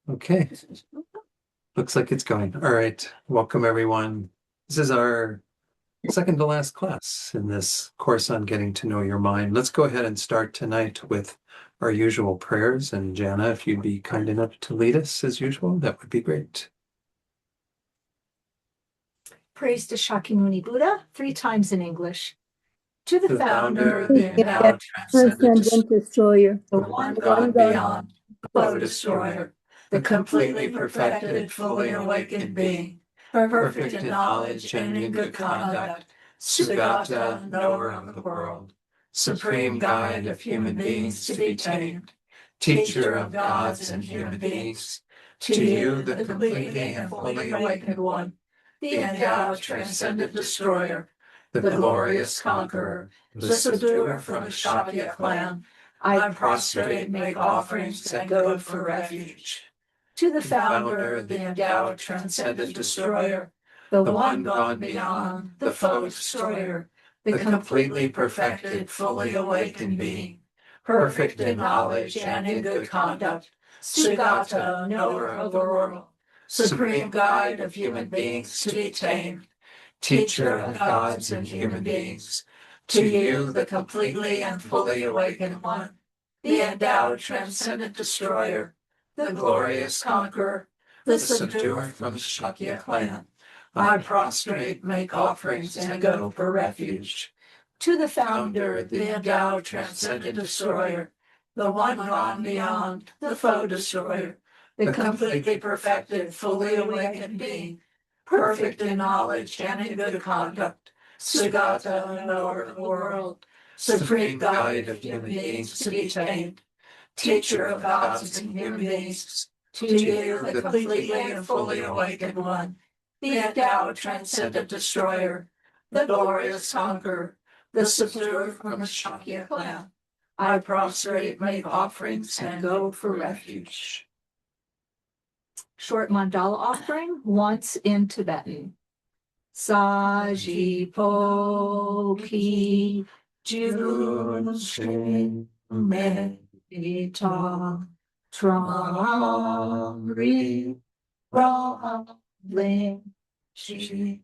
Okay, looks like it's going. All right, welcome everyone. This is our second to last class in this course on getting to know your mind. Let's go ahead and start tonight with our usual prayers. And Jana, if you'd be kind enough to lead us as usual, that would be great. Praise to Shakyamuni Buddha 3 times in English. To the The founder, founder, the endowed, Transcendent destroyer, the one God beyond, the flow destroyer, the completely perfected, fully awakened being, perfect in knowledge and in good conduct, Sugata, knower of the world, supreme guide of human beings to be tamed, teacher of gods and human beings, to you, the completely and fully awakened one, the endowed, transcendent destroyer, the glorious conqueror, the subduer from the Shakya clan, I prostrate, make offerings, and go for refuge. To the founder, the endowed, transcendent destroyer, the one gone beyond, the foe destroyer, the completely perfected, fully awakened being, perfect in knowledge and in good conduct, Sugata, knower of the world, supreme guide of human beings to be tamed, teacher of gods and human beings, to you, the completely and fully awakened one, the endowed, transcendent destroyer, the glorious conqueror, the subduer from the Shakya clan, I prostrate, make offerings, and go for refuge. To the founder, the endowed, transcendent destroyer, the one gone beyond, the foe destroyer, the completely perfected, fully awakened being, perfect in knowledge and in good conduct, Sugata, knower of the world, supreme guide of human beings to be tamed, teacher of gods and human beings, to you, the completely and fully awakened one, the endowed, transcendent destroyer, the glorious conqueror, the subduer from the Shakya clan, I prostrate, make offerings, and go for refuge. Short mandala offering, once in Tibetan. Saji po ki jun shin me ta trong ri ra ling shi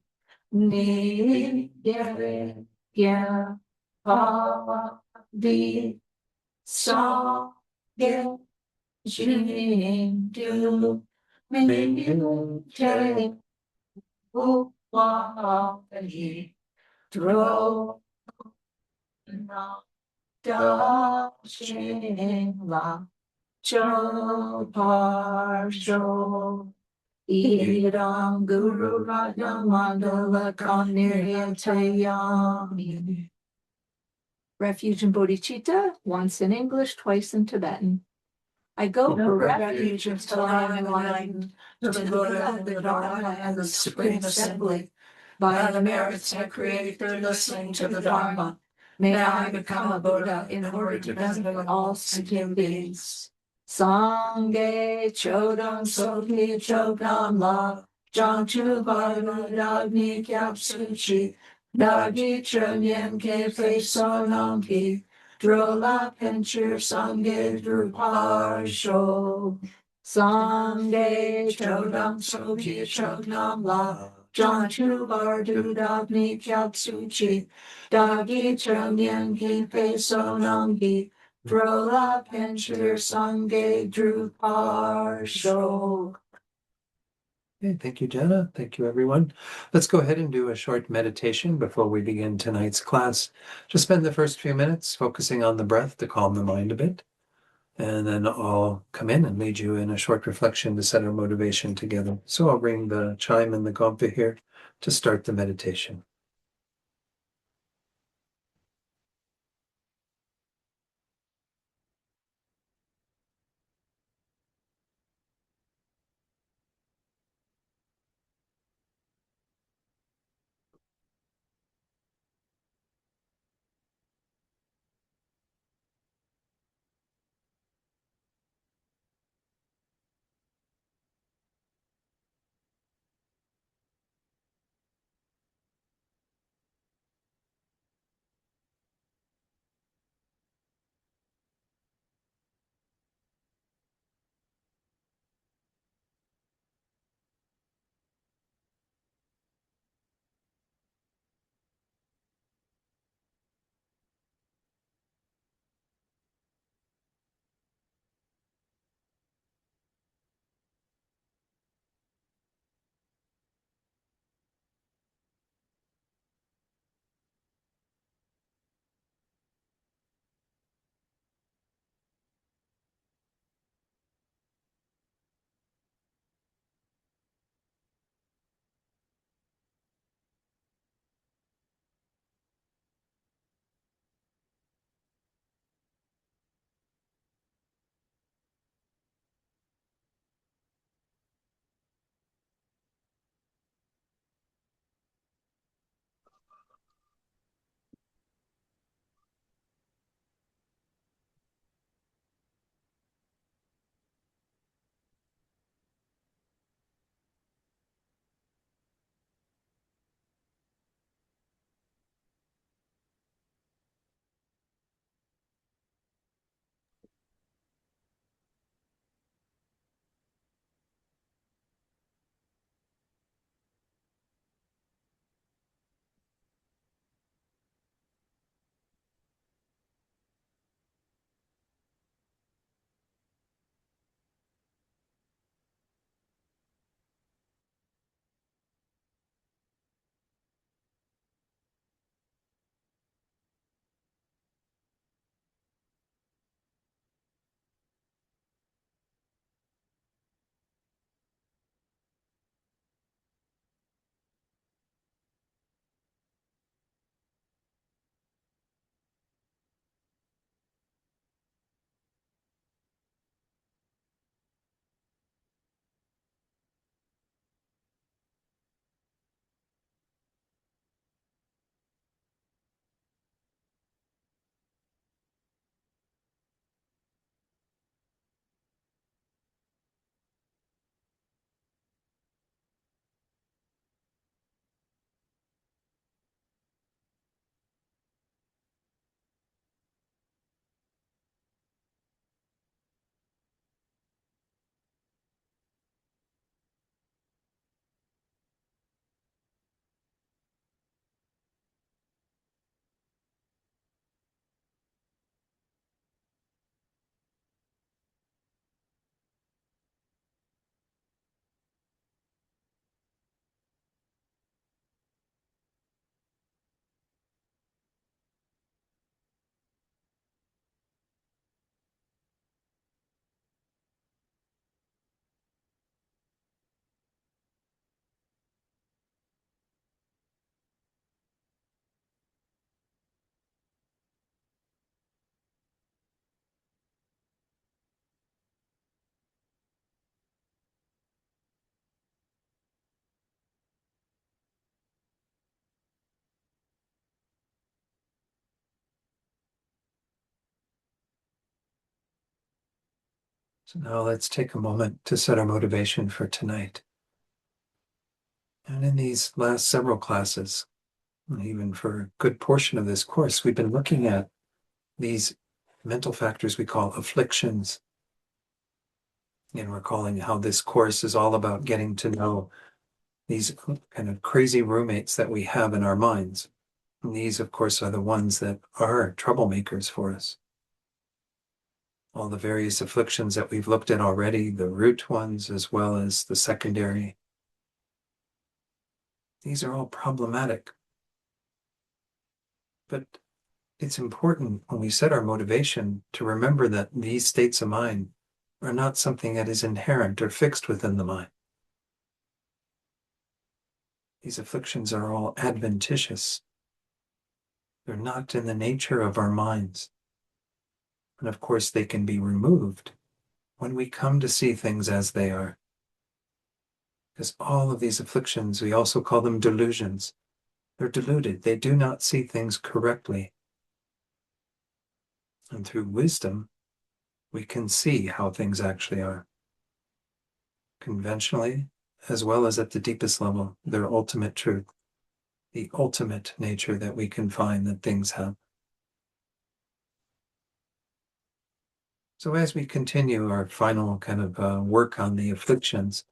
ni ye ya pa di sa ge jing du min te u wa yi dro na da shin la cho par sho idam guru raja mandala kanirayami. Refuge in Bodhicitta, once in English, twice in Tibetan. I go for refuge until I am enlightened to the Buddha, the Dharma, and the Supreme Assembly. By the merits I create through listening to the Dharma, may I become a Buddha in order to benefit all sentient beings. Sangye chodam sokhi chodam la, jangchu bhaiva dagni kyap suchi, dagi chunyen ke fe sonam ki, drola pincher sangye drupar sho. Sangye chodam sokhi chodam la, jangchu bardu dagni kyap suchi, dagi chunyen ke fe sonam ki, Drola Pincher Sangye Drupar Sho. Okay, thank you, Jana. Thank you, everyone. Let's go ahead and do a short meditation before we begin tonight's class. Just spend the first few minutes focusing on the breath to calm the mind a bit. And then I'll come in and lead you in a short reflection to set our motivation together. So I'll ring the chime and the gompa here to start the meditation. So now let's take a moment to set our motivation for tonight. And in these last several classes, and even for a good portion of this course, we've been looking at these mental factors we call afflictions. And recalling how this course is all about getting to know these kind of crazy roommates that we have in our minds. And these, of course, are the ones that are troublemakers for us. All the various afflictions that we've looked at already, the root ones as well as the secondary. These are all problematic. But it's important when we set our motivation to remember that these states of mind are not something that is inherent or fixed within the mind. These afflictions are all adventitious. They're not in the nature of our minds. And of course, they can be removed when we come to see things as they are. Because all of these afflictions, we also call them delusions. They're deluded. They do not see things correctly. And through wisdom, we can see how things actually are. Conventionally, as well as at the deepest level, their ultimate truth, the ultimate nature that we can find that things have. So as we continue our final kind of work on the afflictions,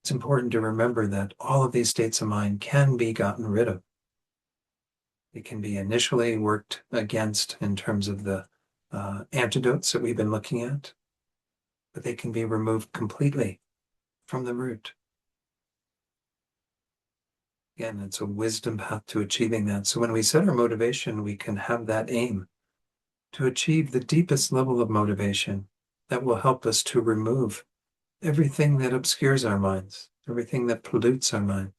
it's important to remember that all of these states of mind can be gotten rid of. They can be initially worked against in terms of the antidotes that we've been looking at, but they can be removed completely from the root. Again, it's a wisdom path to achieving that. So when we set our motivation, we can have that aim to achieve the deepest level of motivation that will help us to remove everything that obscures our minds, everything that pollutes our mind.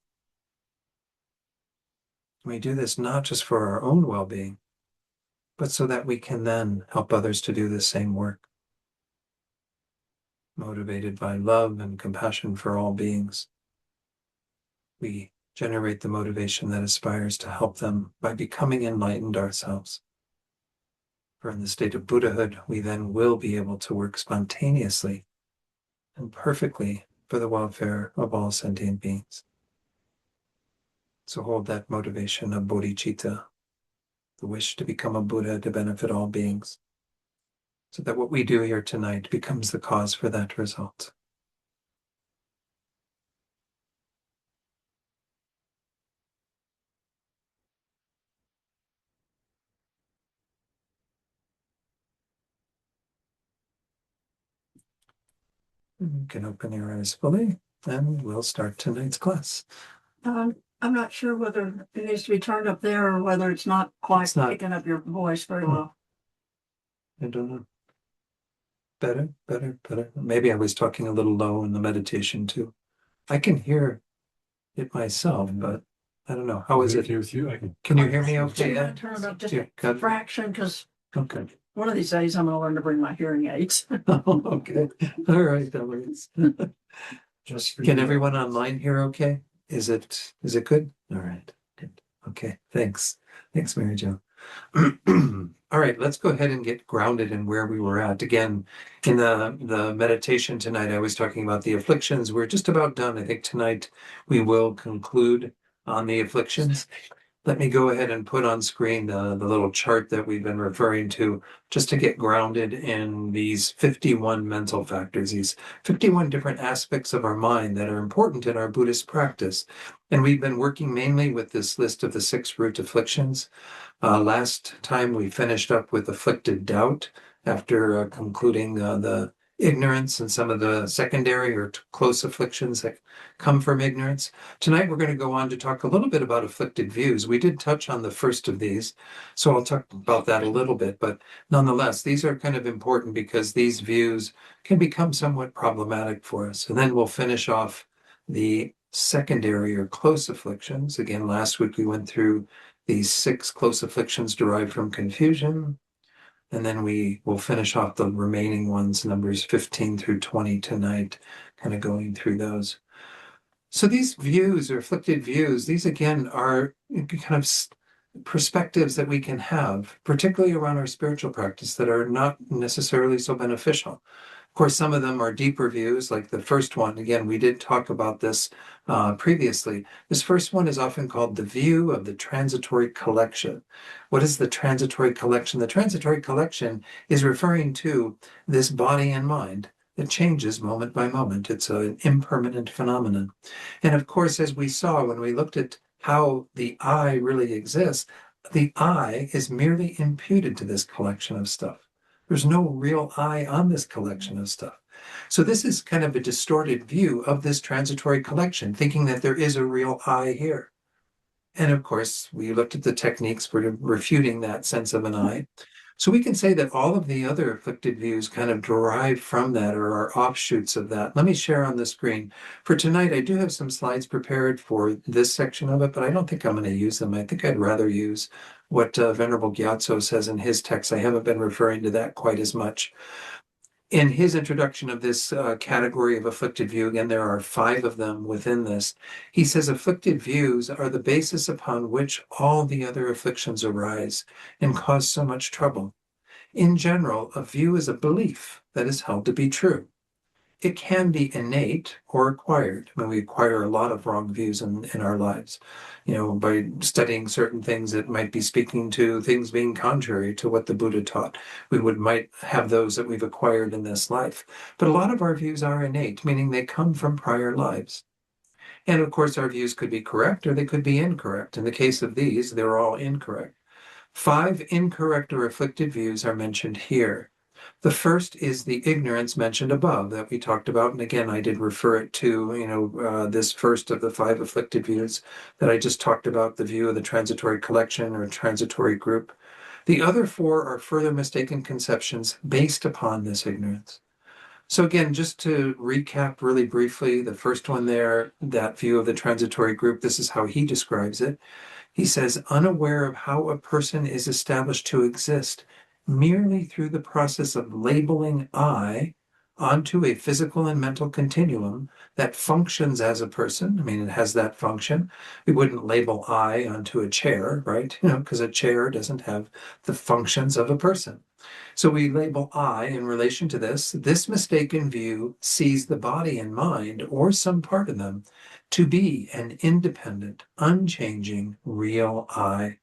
We do this not just for our own well-being, but so that we can then help others to do the same work. Motivated by love and compassion for all beings, we generate the motivation that aspires to help them by becoming enlightened ourselves. For in the state of Buddhahood, we then will be able to work spontaneously and perfectly for the welfare of all sentient beings. So hold that motivation of bodhicitta, the wish to become a Buddha to benefit all beings, so that what we do here tonight becomes the cause for that result. You can open your eyes fully, and we'll start tonight's class. I'm not sure whether it needs to be turned up there or whether it's not quite It's not. picking up your voice very well. I don't know. Better. Maybe I was talking a little low in the meditation too. I can hear it myself, but I don't know. How is it? With you? Can you hear me okay? I'm Ed? gonna turn it up just Yeah, a got it. fraction because Okay. one of these days I'm gonna learn to bring my hearing aids. Okay. All right, that works. Can everyone online hear okay? Is it good? All right. Good. Okay. Thanks, Mary Jo. All right, let's go ahead and get grounded in where we were at. Again, in the meditation tonight, I was talking about the afflictions. We're just about done. I think tonight we will conclude on the afflictions. Let me go ahead and put on screen the little chart that we've been referring to, just to get grounded in these 51 mental factors, these 51 different aspects of our mind that are important in our Buddhist practice. And we've been working mainly with this list of the 6 root afflictions. Last time we finished up with afflicted doubt after concluding the ignorance and some of the secondary or close afflictions that come from ignorance. Tonight we're going to go on to talk a little bit about afflicted views. We did touch on the first of these, so I'll talk about that a little bit, but nonetheless, these are kind of important because these views can become somewhat problematic for us. And then we'll finish off the secondary or close afflictions. Again, last week we went through these 6 close afflictions derived from confusion. And then we will finish off the remaining ones, numbers 15 through 20 tonight, kind of going through those. So these views or afflicted views, these again are kind of perspectives that we can have, particularly around our spiritual practice, that are not necessarily so beneficial. course, some of them are deeper views, like the first one. Again, we did talk about this previously. This first one is often called the view of the transitory collection. What is the transitory collection? The transitory collection is referring to this body and mind that changes moment by moment. It's an impermanent phenomenon. And of course, as we saw when we looked at how the I really exists, the I is merely imputed to this collection of stuff. There's no real I on this collection of stuff. So this is kind of a distorted view of this transitory collection, thinking that there is a real I here. And of course, we looked at the techniques for refuting that sense of an I. So we can say that all of the other afflicted views kind of derive from that or are offshoots of that. Let me share on the screen. For tonight, I do have some slides prepared for this section of it, but I don't think I'm going to use them. I think I'd rather use what Venerable Gyatso says in his text. I haven't been referring to that quite as much. In his introduction of this category of afflicted view, again, there are 5 of them within this. He says afflicted views are the basis upon which all the other afflictions arise and cause so much trouble. In general, a view is a belief that is held to be true. It can be innate or acquired. I mean, we acquire a lot of wrong views in our lives, by studying certain things that might be speaking to things being contrary to what the Buddha taught. Might have those that we've acquired in this life. But a lot of our views are innate, meaning they come from prior lives. And of course, our views could be correct or they could be incorrect. In the case of these, they're all incorrect. 5 incorrect or afflicted views are mentioned here. The first is the ignorance mentioned above that we talked about. And again, I did refer it to, this first of the 5 afflicted views that I just talked about, the view of the transitory collection or transitory group. The other 4 are further mistaken conceptions based upon this ignorance. So again, just to recap really briefly, the first one there, that view of the transitory group, this is how he describes it. He says, unaware of how a person is established to exist merely through the process of labeling I onto a physical and mental continuum that functions as a person. I mean, it has that function. We wouldn't label I onto a chair, right? Because a chair doesn't have the functions of a person. So we label I in relation to this. This mistaken view sees the body and mind, or some part of them, to be an independent, unchanging, real I.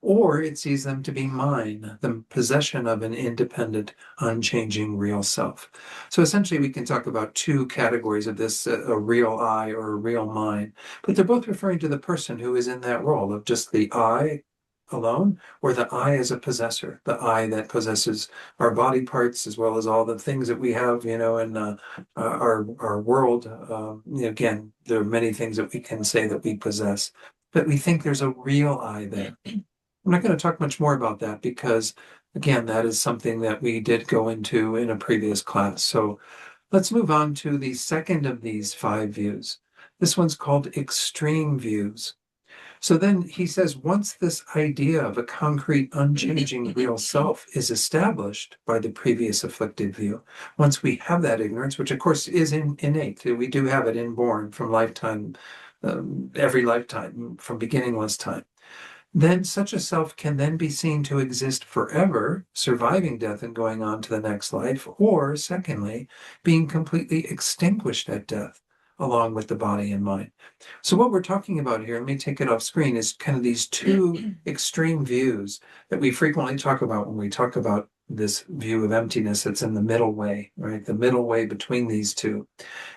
Or it sees them to be mine, the possession of an independent, unchanging real self. So essentially, we can talk about 2 categories of this, a real I or a real mine, but they're both referring to the person who is in that role of just the I alone, or the I as a possessor, the I that possesses our body parts as well as all the things that we have, in our world. Again, there are many things that we can say that we possess, but we think there's a real I there. I'm not going to talk much more about that because, again, that is something that we did go into in a previous class. So let's move on to the second of these 5 views. This one's called extreme views. So then he says, once this idea of a concrete, unchanging real self is established by the previous afflicted view, once we have that ignorance, which of course is innate, we do have it inborn from lifetime, every lifetime, from beginningless time, then such a self can then be seen to exist forever, surviving death and going on to the next life, or secondly, being completely extinguished at death, along with the body and mind. So what we're talking about here, let me take it off screen, is kind of these 2 extreme views that we frequently talk about when we talk about this view of emptiness that's in the middle way, right? The middle way between these 2.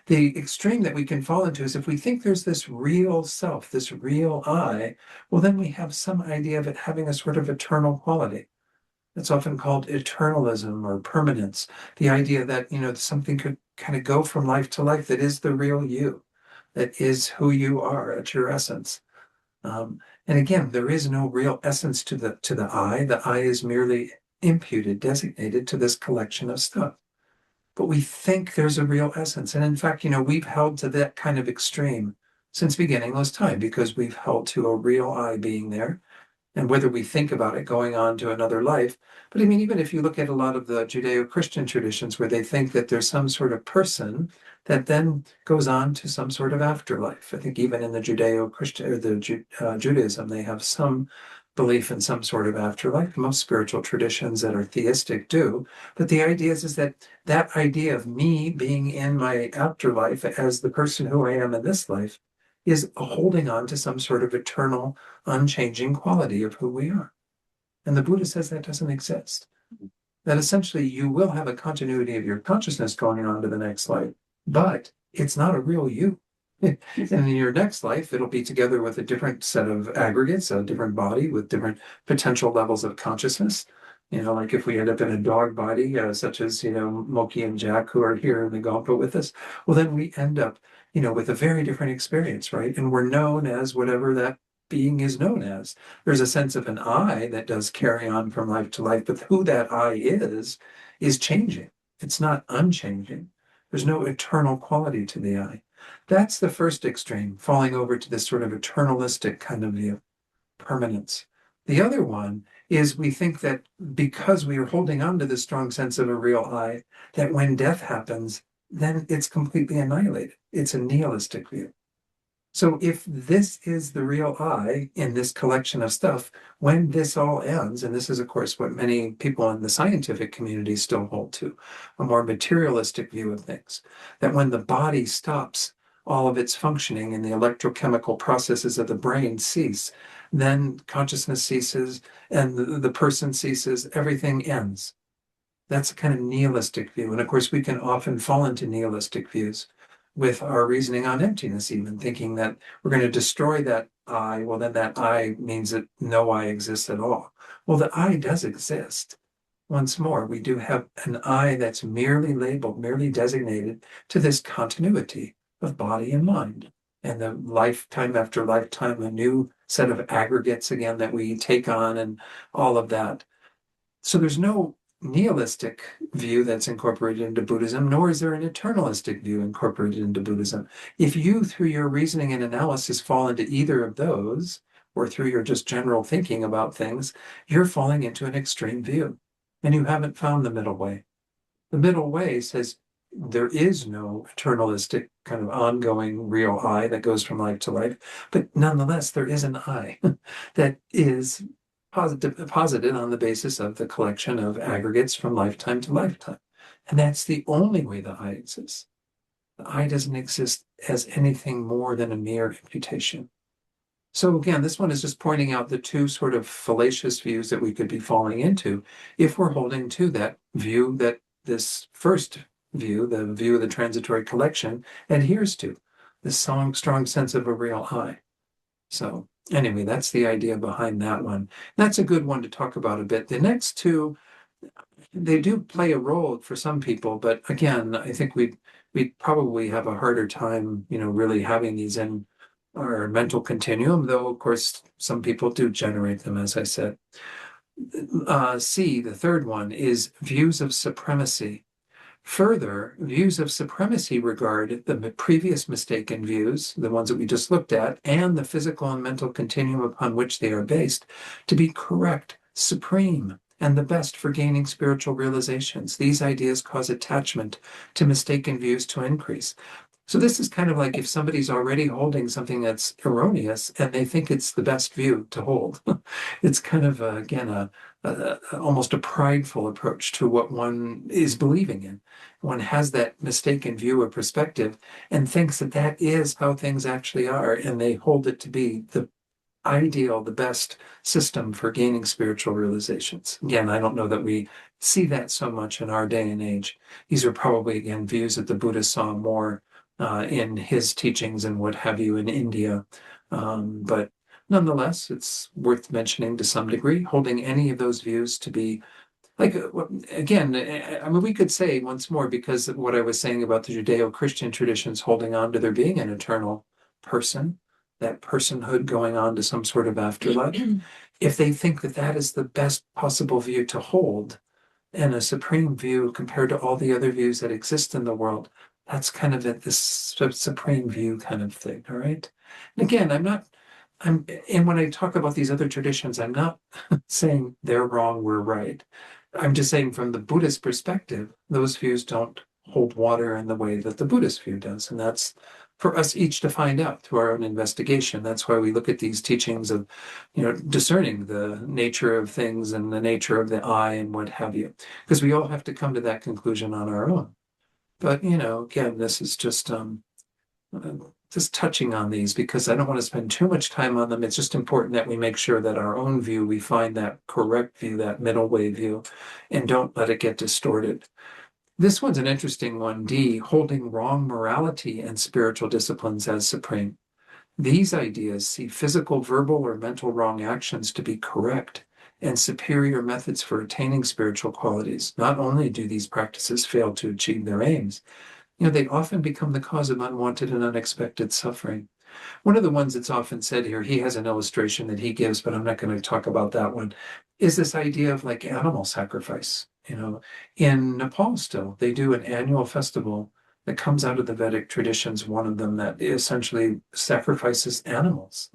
The extreme that we can fall into is if we think there's this real self, this real I, well, then we have some idea of it having a sort of eternal quality. It's often called eternalism or permanence, the idea that, something could kind of go from life to life that is the real you, that is who you are at your essence. And again, there is no real essence to the I. The I is merely imputed, designated to this collection of stuff. But we think there's a real essence. And in fact, we've held to that kind of extreme since beginningless time because we've held to a real I being there. And whether we think about it going on to another life. But I mean, even if you look at a lot of the Judeo-Christian traditions where they think that there's some sort of person that then goes on to some sort of afterlife. I think even in the Judeo-Christian or the Judaism, they have some belief in some sort of afterlife. Most spiritual traditions that are theistic do. But the idea is that that idea of me being in my afterlife as the person who I am in this life is holding on to some sort of eternal, unchanging quality of who we are. And the Buddha says that doesn't exist. That essentially you will have a continuity of your consciousness going on to the next life, but it's not a real you. And in your next life, it'll be together with a different set of aggregates, a different body with different potential levels of consciousness. Like if we end up in a dog body, such as, Moki and Jack, who are here in the Gompa with us, well, then we end up, with a very different experience, right? And we're known as whatever that being is known as. There's a sense of an I that does carry on from life to life, but who that I is changing. It's not unchanging. There's no eternal quality to the I. That's the first extreme, falling over to this sort of eternalistic kind of view, permanence. The other one is we think that because we are holding on to this strong sense of a real I, that when death happens, then it's completely annihilated. It's a nihilistic view. So if this is the real I in this collection of stuff, when this all ends, and this is, of course, what many people in the scientific community still hold to, a more materialistic view of things, that when the body stops all of its functioning and the electrochemical processes of the brain cease, then consciousness ceases and the person ceases, everything ends. That's a kind of nihilistic view. And of course, we can often fall into nihilistic views with our reasoning on emptiness, even thinking that we're going to destroy that I. Well, then that I means that no I exists at all. Well, the I does exist. Once more, we do have an I that's merely labeled, merely designated to this continuity of body and mind. And the lifetime after lifetime, a new set of aggregates again that we take on and all of that. So there's no nihilistic view that's incorporated into Buddhism, nor is there an eternalistic view incorporated into Buddhism. If you, through your reasoning and analysis, fall into either of those, or through your just general thinking about things, you're falling into an extreme view, and you haven't found the middle way. The middle way says there is no eternalistic kind of ongoing real I that goes from life to life, but nonetheless, there is an I that is posited on the basis of the collection of aggregates from lifetime to lifetime. And that's the only way the I exists. The I doesn't exist as anything more than a mere imputation. So again, this one is just pointing out the two sort of fallacious views that we could be falling into if we're holding to that view that this first view, the view of the transitory collection, adheres to, this strong sense of a real I. So anyway, that's the idea behind that one. That's a good one to talk about a bit. The next two, they do play a role for some people, but again, I think we'd probably have a harder time, really having these in our mental continuum, though, of course, some people do generate them, as I said. C, the third one, is views of supremacy. Further, views of supremacy regard the previous mistaken views, the ones that we just looked at, and the physical and mental continuum upon which they are based, to be correct, supreme, and the best for gaining spiritual realizations. These ideas cause attachment to mistaken views to increase. So this is kind of like if somebody's already holding something that's erroneous and they think it's the best view to hold. It's kind of, again, almost a prideful approach to what one is believing in. One has that mistaken view or perspective and thinks that that is how things actually are, and they hold it to be the ideal, the best system for gaining spiritual realizations. Again, I don't know that we see that so much in our day and age. These are probably, again, views that the Buddha saw more in his teachings and what have you in India. But nonetheless, it's worth mentioning to some degree, holding any of those views to be like, again, I mean, we could say once more, because of what I was saying about the Judeo-Christian traditions holding on to there being an eternal person, that personhood going on to some sort of afterlife, if they think that that is the best possible view to hold and a supreme view compared to all the other views that exist in the world, that's kind of this supreme view kind of thing, all right? And again, and when I talk about these other traditions, I'm not saying they're wrong, we're right. I'm just saying from the Buddhist perspective, those views don't hold water in the way that the Buddhist view does. And that's for us each to find out through our own investigation. That's why we look at these teachings of, discerning the nature of things and the nature of the I and what have you, because we all have to come to that conclusion on our own. But, again, this is just touching on these because I don't want to spend too much time on them. It's just important that we make sure that our own view, we find that correct view, that middle way view, and don't let it get distorted. This one's an interesting one, D, holding wrong morality and spiritual disciplines as supreme. These ideas see physical, verbal, or mental wrong actions to be correct and superior methods for attaining spiritual qualities. Not only do these practices fail to achieve their aims, they often become the cause of unwanted and unexpected suffering. One of the ones that's often said here, he has an illustration that he gives, but I'm not going to talk about that one, is this idea of like animal sacrifice. In Nepal still, they do an annual festival that comes out of the Vedic traditions, one of them that essentially sacrifices animals.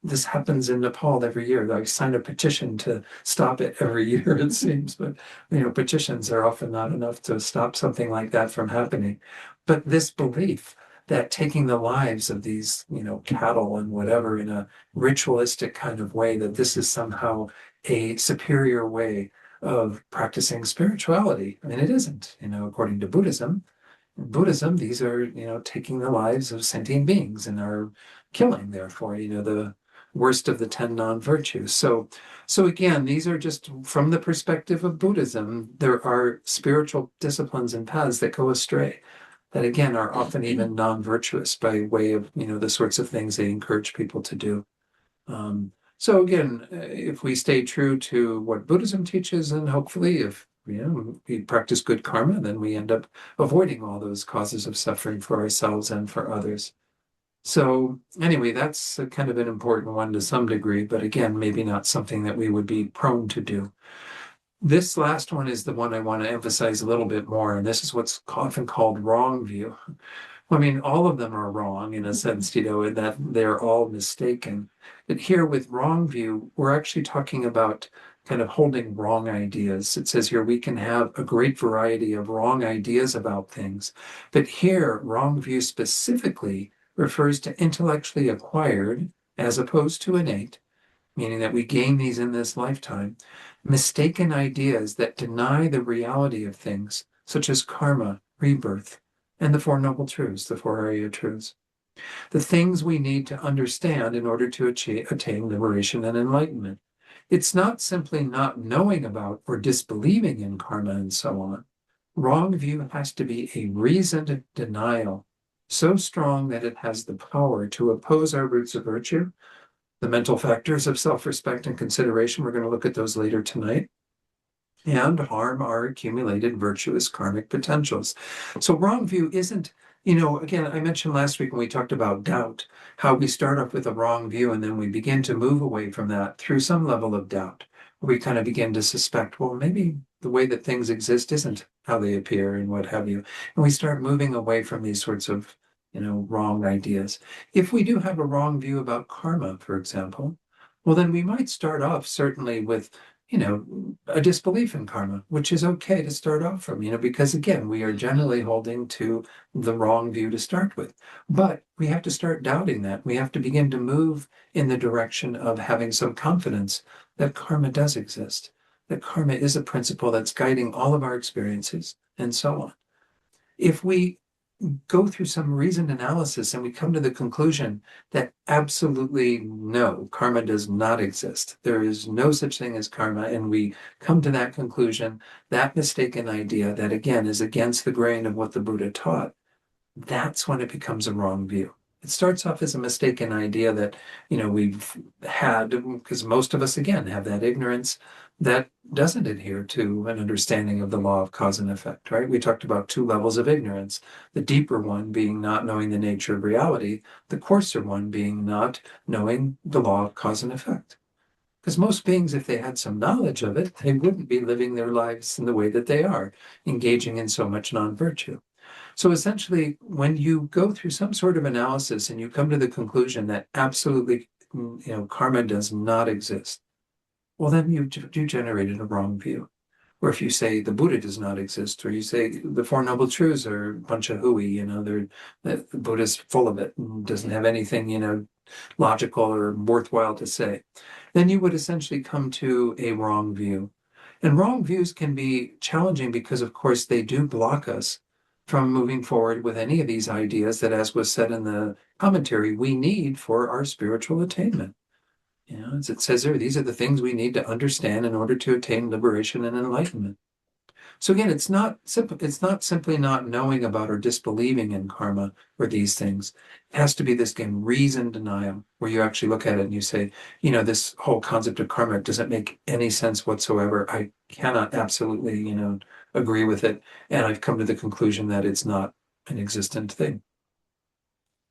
This happens in Nepal every year. I sign a petition to stop it every year, it seems, but petitions are often not enough to stop something like that from happening. But this belief that taking the lives of these, cattle and whatever in a ritualistic kind of way, that this is somehow a superior way of practicing spirituality. I mean, it isn't, according to Buddhism. In Buddhism, these are, taking the lives of sentient beings and are killing, therefore, the worst of the 10 non-virtues. So again, these are just from the perspective of Buddhism, there are spiritual disciplines and paths that go astray, that again are often even non-virtuous by way of, the sorts of things they encourage people to do. So again, if we stay true to what Buddhism teaches, and hopefully if we practice good karma, then we end up avoiding all those causes of suffering for ourselves and for others. So anyway, that's a kind of an important one to some degree, but again, maybe not something that we would be prone to do. This last one is the one I want to emphasize a little bit more, and this is what's often called wrong view. I mean, all of them are wrong in a sense, in that they're all mistaken. But here with wrong view, we're actually talking about kind of holding wrong ideas. It says here we can have a great variety of wrong ideas about things. But here, wrong view specifically refers to intellectually acquired as opposed to innate, meaning that we gain these in this lifetime, mistaken ideas that deny the reality of things, such as karma, rebirth, and the Four Noble Truths, the Four Arya Truths. The things we need to understand in order to attain liberation and enlightenment. It's not simply not knowing about or disbelieving in karma and so on. Wrong view has to be a reasoned denial, so strong that it has the power to oppose our roots of virtue, the mental factors of self-respect and consideration. We're going to look at those later tonight. And harm our accumulated virtuous karmic potentials. So wrong view isn't, again, I mentioned last week when we talked about doubt, how we start off with a wrong view and then we begin to move away from that through some level of doubt. We kind of begin to suspect, well, maybe the way that things exist isn't how they appear and what have you. And we start moving away from these sorts of, wrong ideas. If we do have a wrong view about karma, for example, well, then we might start off certainly with a disbelief in karma, which is okay to start off from, because again, we are generally holding to the wrong view to start with. But we have to start doubting that. We have to begin to move in the direction of having some confidence that karma does exist, that karma is a principle that's guiding all of our experiences, and so on. If we go through some reasoned analysis and we come to the conclusion that absolutely no, karma does not exist. There is no such thing as karma. And we come to that conclusion, that mistaken idea that again is against the grain of what the Buddha taught. That's when it becomes a wrong view. It starts off as a mistaken idea that, we've had, because most of us, again, have that ignorance that doesn't adhere to an understanding of the law of cause and effect, right? We talked about 2 levels of ignorance, the deeper one being not knowing the nature of reality, the coarser one being not knowing the law of cause and effect. Because most beings, if they had some knowledge of it, they wouldn't be living their lives in the way that they are, engaging in so much non-virtue. So essentially, when you go through some sort of analysis and you come to the conclusion that absolutely, karma does not exist, well, then you generated a wrong view, Or if you say the Buddha does not exist, or you say the Four Noble Truths are a bunch of hooey, the Buddha's full of it and doesn't have anything, logical or worthwhile to say, then you would essentially come to a wrong view. And wrong views can be challenging because, of course, they do block us from moving forward with any of these ideas that, as was said in the commentary, we need for our spiritual attainment. As it says there, these are the things we need to understand in order to attain liberation and enlightenment. So again, it's not simply not knowing about or disbelieving in karma or these things. It has to be this, again, reasoned denial, where you actually look at it and you say, this whole concept of karma doesn't make any sense whatsoever. I cannot absolutely, agree with it. And I've come to the conclusion that it's not an existent thing.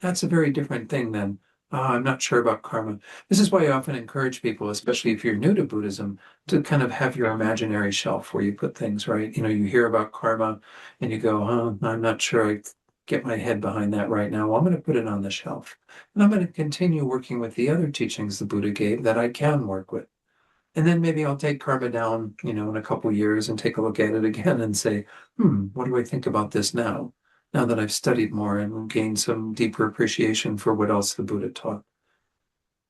That's a very different thing than, I'm not sure about karma. This is why I often encourage people, especially if you're new to Buddhism, to kind of have your imaginary shelf where you put things, right? You hear about karma and you go, I'm not sure I get my head behind that right now. Well, I'm going to put it on the shelf. And I'm going to continue working with the other teachings the Buddha gave that I can work with. And then maybe I'll take karma down, in a couple of years and take a look at it again and say, what do I think about this now? Now that I've studied more and gained some deeper appreciation for what else the Buddha taught.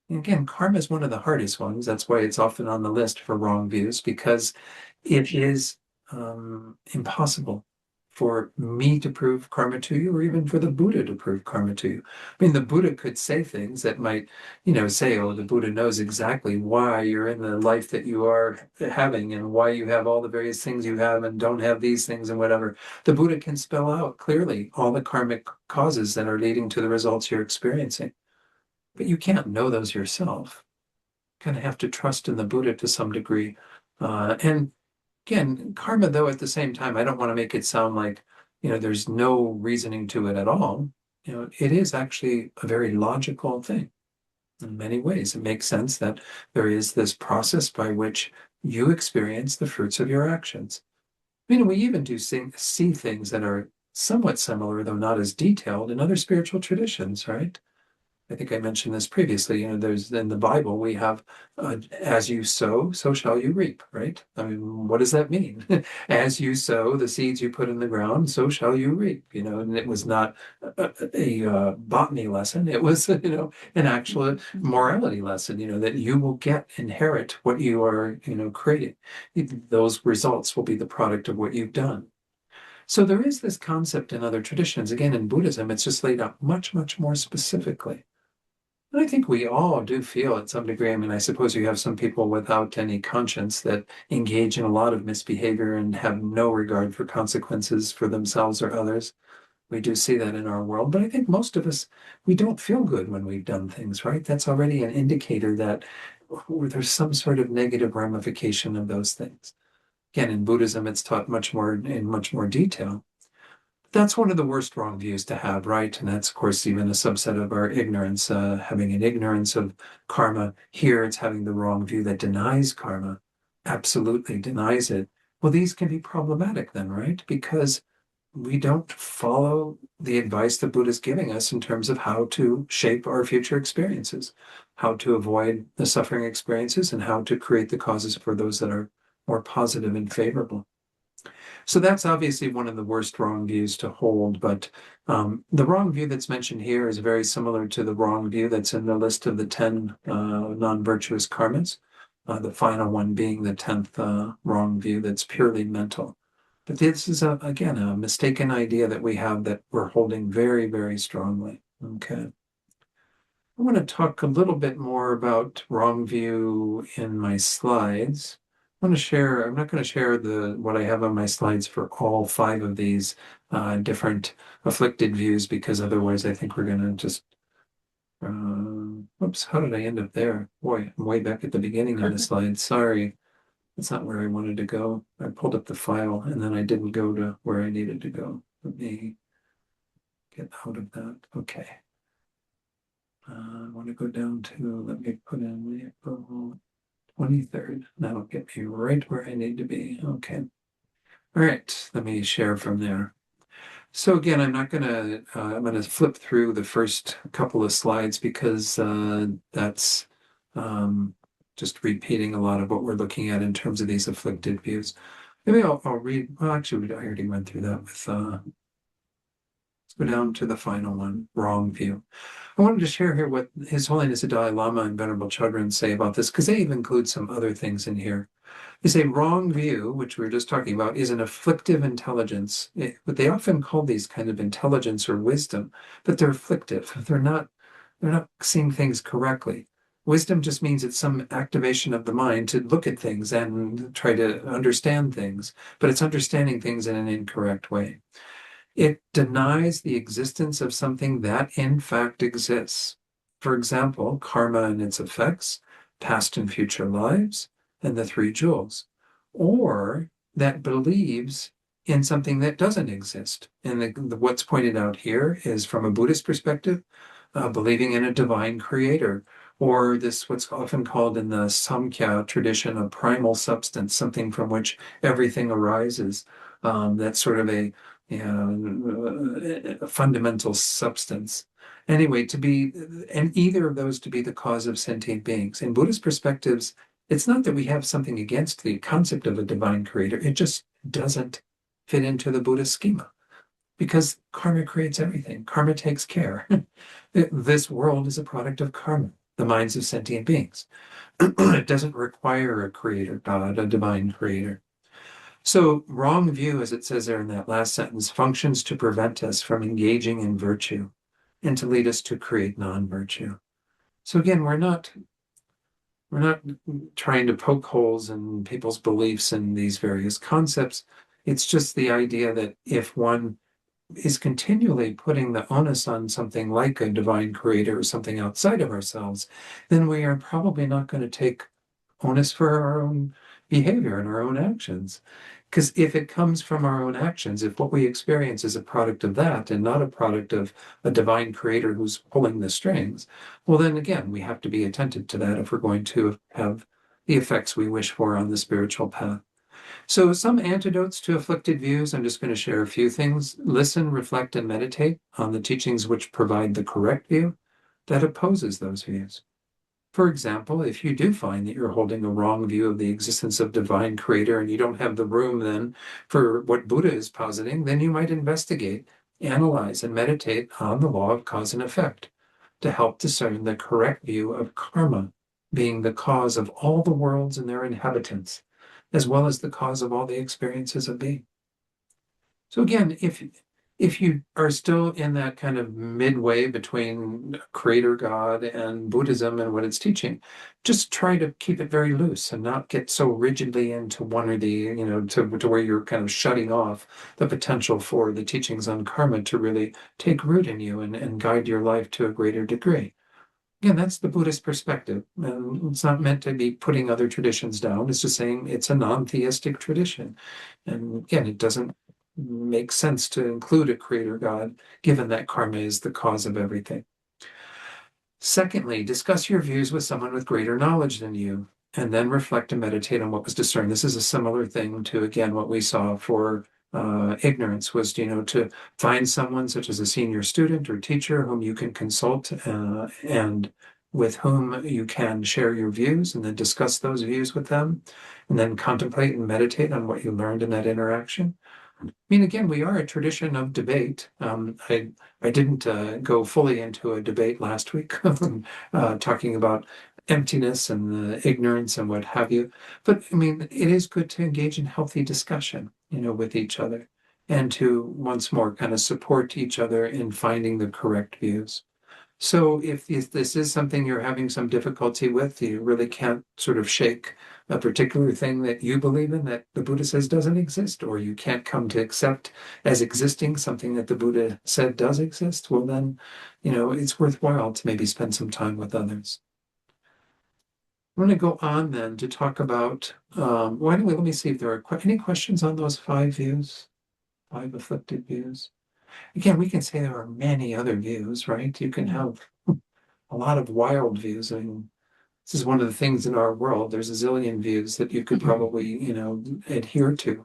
And again, karma is one of the hardest ones. That's why it's often on the list for wrong views, because it is impossible for me to prove karma to you, or even for the Buddha to prove karma to you. I mean, the Buddha could say things that might, say, oh, the Buddha knows exactly why you're in the life that you are having and why you have all the various things you have and don't have these things and whatever. The Buddha can spell out clearly all the karmic causes that are leading to the results you're experiencing. But you can't know those yourself. You kind of have to trust in the Buddha to some degree. And again, karma, though, at the same time, I don't want to make it sound like, there's no reasoning to it at all. It is actually a very logical thing in many ways. It makes sense that there is this process by which you experience the fruits of your actions. We even do see things that are somewhat similar, though not as detailed, in other spiritual traditions, right? I think I mentioned this previously. There's in the Bible, we have, as you sow, so shall you reap, right? I mean, what does that mean? As you sow the seeds you put in the ground, so shall you reap, and it was not a botany lesson. It was, an actual morality lesson, that you will inherit what you are, creating. Those results will be the product of what you've done. So there is this concept in other traditions. Again, in Buddhism, it's just laid out much, much more specifically. And I think we all do feel at some degree. I mean, I suppose you have some people without any conscience that engage in a lot of misbehavior and have no regard for consequences for themselves or others. We do see that in our world. But I think most of us, we don't feel good when we've done things, right? That's already an indicator that there's some sort of negative ramification of those things. Again, in Buddhism, it's taught in much more detail. That's one of the worst wrong views to have, right? And that's, of course, even a subset of our ignorance, having an ignorance of karma. Here, it's having the wrong view that denies karma, absolutely denies it. Well, these can be problematic then, right? Because we don't follow the advice the Buddha is giving us in terms of how to shape our future experiences, how to avoid the suffering experiences, and how to create the causes for those that are more positive and favorable. So that's obviously one of the worst wrong views to hold, but the wrong view that's mentioned here is very similar to the wrong view that's in the list of the 10 non-virtuous karmas, the final one being the 10th wrong view that's purely mental. But this is, again, a mistaken idea that we have that we're holding very, very strongly. Okay. I want to talk a little bit more about wrong view in my slides. I'm not going to share what I have on my slides for all 5 of these different afflicted views, because otherwise I think we're going to just, whoops, how did I end up there? Boy, I'm way back at the beginning of the slide. Sorry, that's not where I wanted to go. I pulled up the file and then I didn't go to where I needed to go. Let me get out of that. Okay. I want to go down to, let me put in the April 23rd. That'll get me right where I need to be. Okay. All right. Let me share from there. So again, I'm going to flip through the first couple of slides because that's just repeating a lot of what we're looking at in terms of these afflicted views. Maybe I'll read, well, actually, I already went through that with, let's go down to the final one, wrong view. I wanted to share here what His Holiness the Dalai Lama and Venerable Chodron say about this, because they even include some other things in here. They say wrong view, which we were just talking about, is an afflictive intelligence. But they often call these kind of intelligence or wisdom, but they're afflictive. They're not seeing things correctly. Wisdom just means it's some activation of the mind to look at things and try to understand things, but it's understanding things in an incorrect way. It denies the existence of something that in fact exists. For example, karma and its effects, past and future lives, and the three jewels, or that believes in something that doesn't exist. And what's pointed out here is from a Buddhist perspective, believing in a divine creator, or this what's often called in the Samkhya tradition a primal substance, something from which everything arises. That's sort of a fundamental substance. Anyway, and either of those to be the cause of sentient beings. In Buddhist perspectives, it's not that we have something against the concept of a divine creator, it just doesn't fit into the Buddhist schema because karma creates everything. Karma takes care. This world is a product of karma, the minds of sentient beings. It doesn't require a creator, God, a divine creator. So, wrong view, as it says there in that last sentence, functions to prevent us from engaging in virtue and to lead us to create non-virtue. So again, we're not trying to poke holes in people's beliefs in these various concepts. It's just the idea that if one is continually putting the onus on something like a divine creator or something outside of ourselves, then we are probably not going to take onus for our own behavior and our own actions. Because if it comes from our own actions, if what we experience is a product of that and not a product of a divine creator who's pulling the strings, well, then again, we have to be attentive to that if we're going to have the effects we wish for on the spiritual path. So, some antidotes to afflicted views. I'm just going to share a few things. Listen, reflect, and meditate on the teachings which provide the correct view that opposes those views. For example, if you do find that you're holding a wrong view of the existence of divine creator and you don't have the room then for what Buddha is positing, then you might investigate, analyze, and meditate on the law of cause and effect to help discern the correct view of karma being the cause of all the worlds and their inhabitants, as well as the cause of all the experiences of being. So again, if you are still in that kind of midway between creator God and Buddhism and what it's teaching, just try to keep it very loose and not get so rigidly into one or the, to where you're kind of shutting off the potential for the teachings on karma to really take root in you and guide your life to a greater degree. Again, that's the Buddhist perspective. And it's not meant to be putting other traditions down. It's just saying it's a non-theistic tradition. And again, it doesn't make sense to include a creator God, given that karma is the cause of everything. Secondly, discuss your views with someone with greater knowledge than you, and then reflect and meditate on what was discerned. This is a similar thing to, again, what we saw for ignorance was, to find someone such as a senior student or teacher whom you can consult and with whom you can share your views and then discuss those views with them and then contemplate and meditate on what you learned in that interaction. I mean, again, we are a tradition of debate. I didn't go fully into a debate last week, talking about emptiness and the ignorance and what have you. But I mean, it is good to engage in healthy discussion, with each other and to once more kind of support each other in finding the correct views. So if this is something you're having some difficulty with, you really can't sort of shake a particular thing that you believe in that the Buddha says doesn't exist, or you can't come to accept as existing something that the Buddha said does exist, well then, it's worthwhile to maybe spend some time with others. I'm going to go on then to talk about, let me see if there are any questions on those 5 views, 5 afflicted views. Again, we can say there are many other views, right? You can have a lot of wild views. I mean, this is one of the things in our world. There's a zillion views that you could probably, adhere to.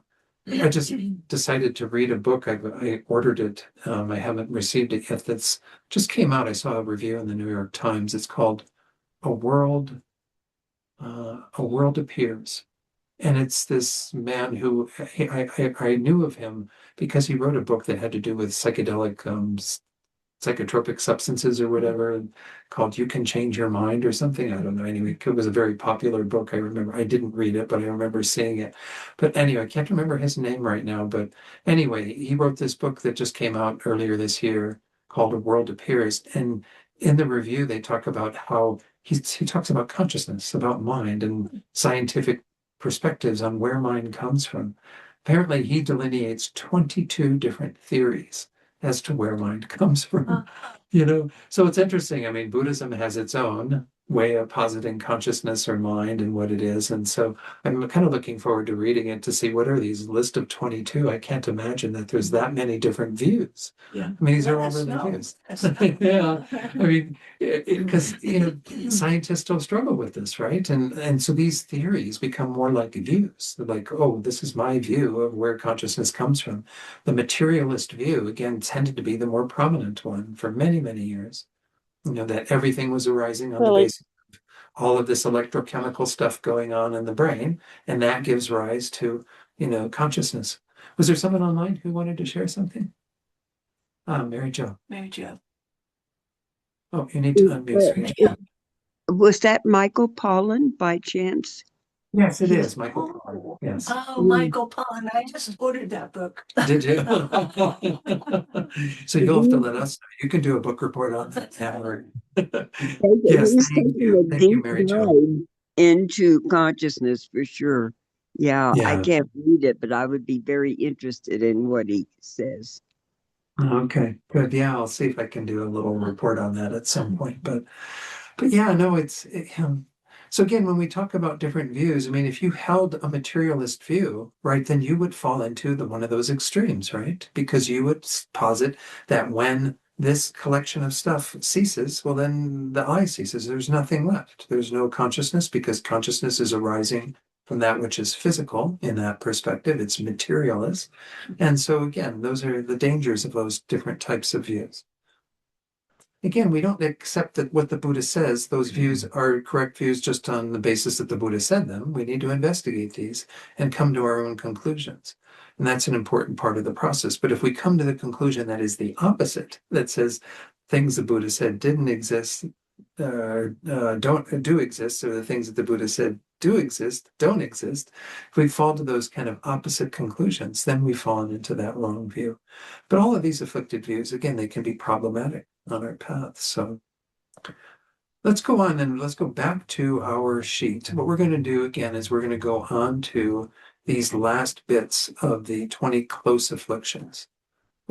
I just decided to read a book. I ordered it. I haven't received it yet. That's just came out. I saw a review in the New York Times. It's called A World Appears. And it's this man who I knew of him because he wrote a book that had to do with psychedelic psychotropic substances or whatever, called You Can Change Your Mind or something. I don't know. Anyway, it was a very popular book. I remember, I didn't read it, but I remember seeing it. But anyway, I can't remember his name right now. But anyway, he wrote this book that just came out earlier this year called A World Appears. And in the review, they talk about how he talks about consciousness, about mind, and scientific perspectives on where mind comes from. Apparently, he delineates 22 different theories as to where mind comes from. So it's interesting. I mean, Buddhism has its own way of positing consciousness or mind and what it is. And so I'm kind of looking forward to reading it to see what are these list of 22. I can't imagine that there's that many different views. Yeah. I mean, these are all Let us really know. views. Yeah. I mean, because scientists still struggle with this, right? And so these theories become more like views. They're like, oh, this is my view of where consciousness comes from. The materialist view, again, tended to be the more prominent one for many, many years. That everything was arising on the Really? basis of all of this electrochemical stuff going on in the brain, and that gives rise to, consciousness. Was there someone online who wanted to share something? Mary Jo. Mary Jo. Oh, you need to unmute screen. Was that Michael Pollan by chance? Yes, it He's- is, Michael. Oh, Yes. Michael Pollan. I just ordered that book. Did you? So you'll have to let us know. You can do a book report on that. Yes, He's thank taking you. a Thank you, deep Mary Jo. dive into consciousness for sure. Yeah, I Yeah. can't read it, but I would be very interested in what he says. Okay, good. Yeah, I'll see if I can do a little report on that at some point. But yeah, no, so again, when we talk about different views, I mean, if you held a materialist view, right, then you would fall into one of those extremes, right? Because you would posit that when this collection of stuff ceases, well, then the I ceases. There's nothing left. There's no consciousness because consciousness is arising from that which is physical in that perspective. It's materialist. And so again, those are the dangers of those different types of views. Again, we don't accept that what the Buddha says, those views are correct views just on the basis that the Buddha said them. We need to investigate these and come to our own conclusions. And that's an important part of the process. But if we come to the conclusion that is the opposite, that says things the Buddha said didn't exist, do exist, or the things that the Buddha said do exist, don't exist, if we fall to those kind of opposite conclusions, then we've fallen into that wrong view. But all of these afflicted views, again, they can be problematic on our path. So let's go on and let's go back to our sheet. What we're going to do again is we're going to go on to these last bits of the 20 close afflictions.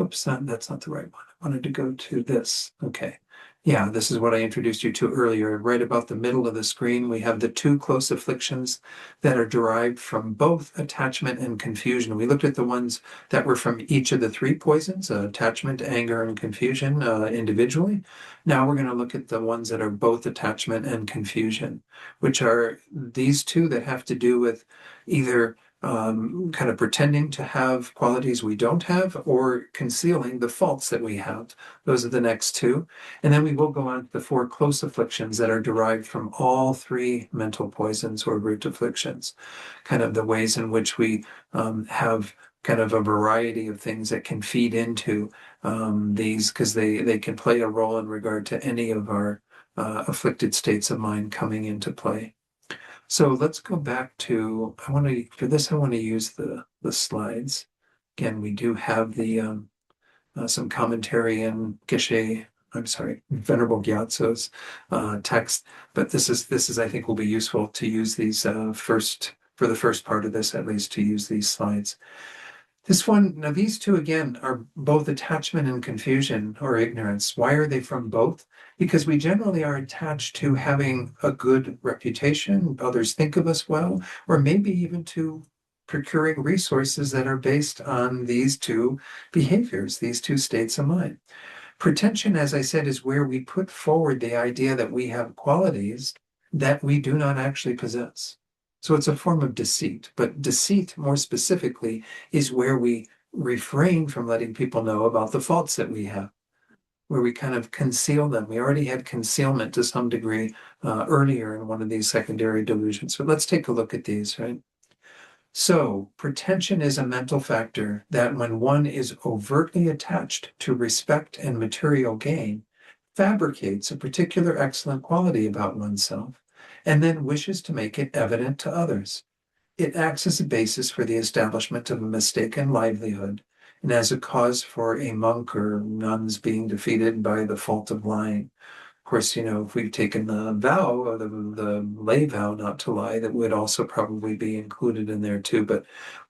Oops, that's not the right one. I wanted to go to this. Okay. Yeah, this is what I introduced you to earlier. Right about the middle of the screen, we have the 2 close afflictions that are derived from both attachment and confusion. We looked at the ones that were from each of the 3 poisons, attachment, anger, and confusion individually. Now we're going to look at the ones that are both attachment and confusion, which are these 2 that have to do with either kind of pretending to have qualities we don't have or concealing the faults that we have. Those are the next 2. And then we will go on to the 4 close afflictions that are derived from all 3 mental poisons or root afflictions, kind of the ways in which we have kind of a variety of things that can feed into these, because they can play a role in regard to any of our afflicted states of mind coming into play. So let's go back to, I want to use the slides. Again, we do have the some commentary in Venerable Gyatso's text, but this is I think will be useful to use these for the first part of this, at least, to use these slides. Now these 2 again are both attachment and confusion or ignorance. Why are they from both? Because we generally are attached to having a good reputation, others think of us well, or maybe even to procuring resources that are based on these 2 behaviors, these 2 states of mind. Pretension, as I said, is where we put forward the idea that we have qualities that we do not actually possess. So it's a form of deceit, but deceit more specifically is where we refrain from letting people know about the faults that we have, where we kind of conceal them. We already had concealment to some degree earlier in one of these secondary delusions. So let's take a look at these, right? So pretension is a mental factor that when one is overtly attached to respect and material gain, fabricates a particular excellent quality about oneself, and then wishes to make it evident to others. It acts as a basis for the establishment of a mistaken livelihood, and as a cause for a monk or nuns being defeated by the fault of lying. Of course, if we've taken the vow, or the lay vow not to lie, that would also probably be included in there too. But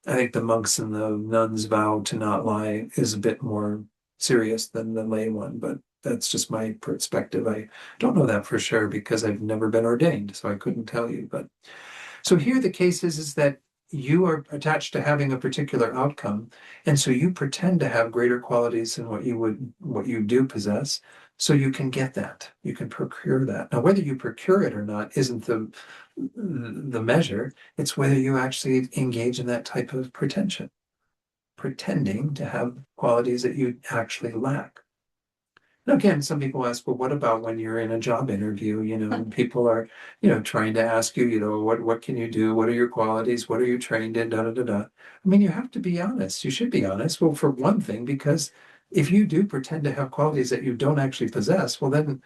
I think the monks and the nuns' vow to not lie is a bit more serious than the lay one, but that's just my perspective. I don't know that for sure because I've never been ordained, so I couldn't tell you. But so here the case is that you are attached to having a particular outcome, and so you pretend to have greater qualities than what you do possess, so you can get that. You can procure that. Now, whether you procure it or not isn't the measure. It's whether you actually engage in that type of pretension, pretending to have qualities that you actually lack. Now, again, some people ask, well, what about when you're in a job interview, and people are, trying to ask you, what can you do? What are your qualities? What are you trained in? Da, da, da, da. I mean, you have to be honest. You should be honest. Well, for one thing, because if you do pretend to have qualities that you don't actually possess, well, then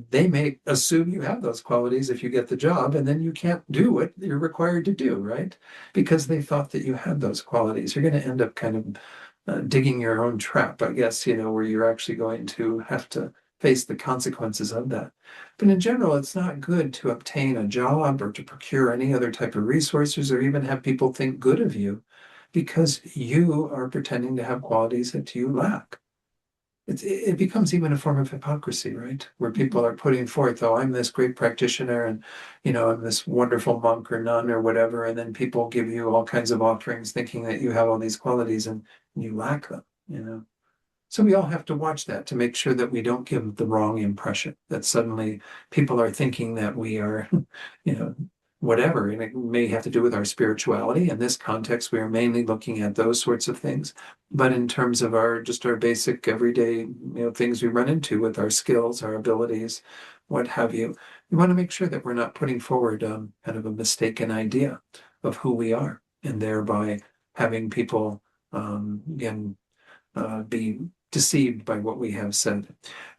they may assume you have those qualities if you get the job, and then you can't do what you're required to do, right? Because they thought that you had those qualities. You're going to end up kind of digging your own trap, I guess, where you're actually going to have to face the consequences of that. But in general, it's not good to obtain a job or to procure any other type of resources or even have people think good of you because you are pretending to have qualities that you lack. It becomes even a form of hypocrisy, right? Where people are putting forth, oh, I'm this great practitioner and, I'm this wonderful monk or nun or whatever. And then people give you all kinds of offerings thinking that you have all these qualities and you lack them. So we all have to watch that to make sure that we don't give the wrong impression that suddenly people are thinking that we are, whatever. And it may have to do with our spirituality. In this context, we are mainly looking at those sorts of things. But in terms of our basic everyday, things we run into with our skills, our abilities, what have you, we want to make sure that we're not putting forward kind of a mistaken idea of who we are, and thereby having people be deceived by what we have said.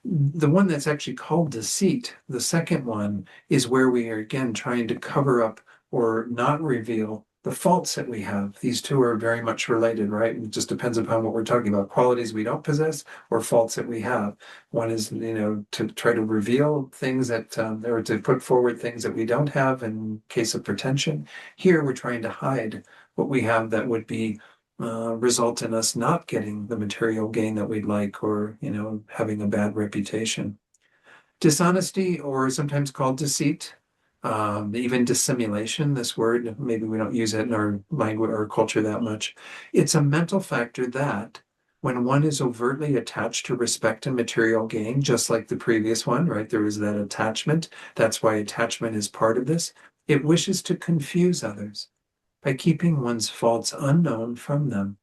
The one that's actually called deceit, the second one, is where we are again trying to cover up or not reveal the faults that we have. These two are very much related, right? It just depends upon what we're talking about, qualities we don't possess or faults that we have. One is, to try to reveal things that, or to put forward things that we don't have in case of pretension. Here, we're trying to hide what we have that would be result in us not getting the material gain that we'd like, or, having a bad reputation. Dishonesty, or sometimes called deceit, even dissimulation, this word, maybe we don't use it in our language or culture that much. It's a mental factor that when one is overtly attached to respect and material gain, just like the previous one, right? There is that attachment. That's why attachment is part of this. It wishes to confuse others by keeping one's faults unknown from them.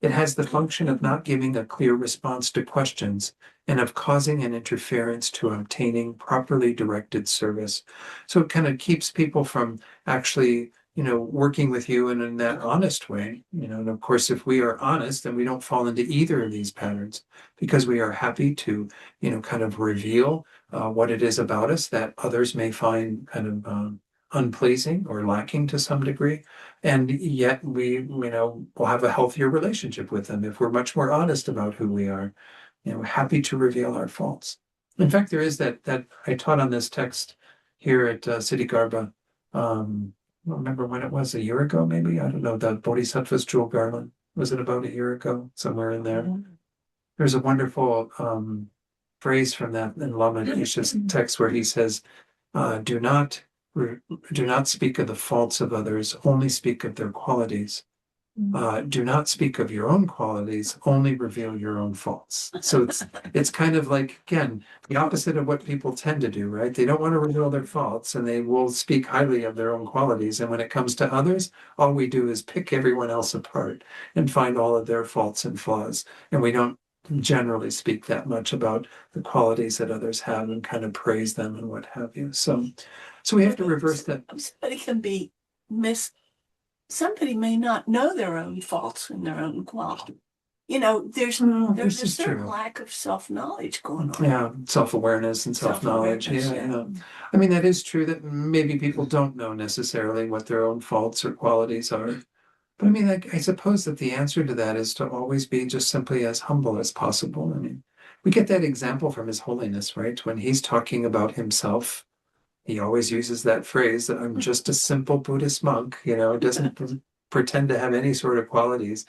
It has the function of not giving a clear response to questions and of causing an interference to obtaining properly directed service. So it kind of keeps people from actually, working with you in that honest way. And of course, if we are honest, then we don't fall into either of these patterns because we are happy to, kind of reveal what it is about us that others may find kind of unpleasing or lacking to some degree. And yet we, will have a healthier relationship with them if we're much more honest about who we are, happy to reveal our faults. In fact, there is that I taught on this text here at City Garba. I don't remember when it was, a year ago, maybe. I don't know, the Bodhisattva's Jewel Garland. Was it about a year ago? Somewhere in there. There's a wonderful phrase from that in Lama Nisha's text where he says, do not speak of the faults of others, only speak of their qualities. Do not speak of your own qualities, only reveal your own faults. So it's kind of like, again, the opposite of what people tend to do, right? They don't want to reveal their faults and they will speak highly of their own qualities. And when it comes to others, all we do is pick everyone else apart and find all of their faults and flaws. And we don't generally speak that much about the qualities that others have and kind of praise them and what have you. So we have to reverse that. But it can be somebody may not know their own faults and their own quality. There's This a is certain true. lack of self-knowledge going on. Yeah, self-awareness and self-knowledge. Self-awareness, Yeah. I mean, that is true that maybe people don't know necessarily what their own faults or qualities are. But I mean, I suppose that the answer to that is to always be just simply as humble as possible. I mean, we get that example from His Holiness, right? When he's talking about himself, he always uses that phrase that I'm just a simple Buddhist monk, doesn't pretend to have any sort of qualities.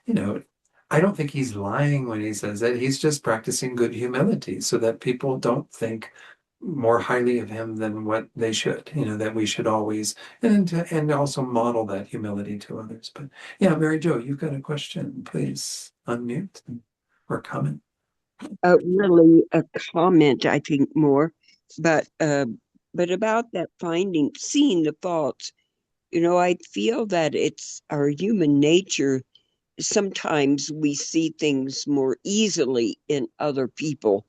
You know, I don't think he's lying when he says that. He's just practicing good humility so that people don't think more highly of him than what they should, that we should always, and also model that humility to others. But yeah, Mary Jo, you've got a question. Please unmute or comment. Really a comment, I think more, but about that finding, seeing the faults, I feel that it's our human nature. Sometimes we see things more easily in other people.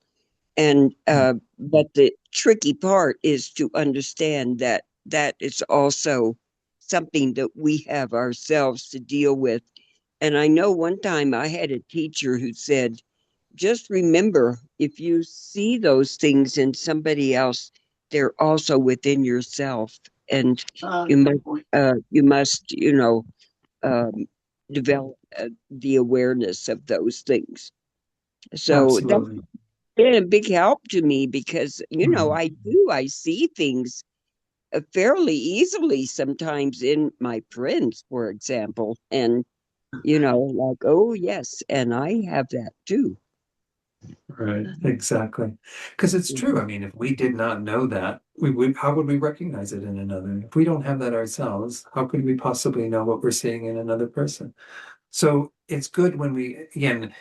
And but the tricky part is to understand that that is also something that we have ourselves to deal with. And I know one time I had a teacher who said, just remember, if you see those things in somebody else, they're also within yourself, and you Good must, point. um, develop the awareness of those things. So that's Absolutely. been a big help to me because, Mhm. I see things fairly easily sometimes in my friends, for example, and, like, oh, yes, and I have that too. Right, exactly. Because it's true. I mean, if we did not know that, how would we recognize it in another? If we don't have that ourselves, how could we possibly know what we're seeing in another person? So it's good when again,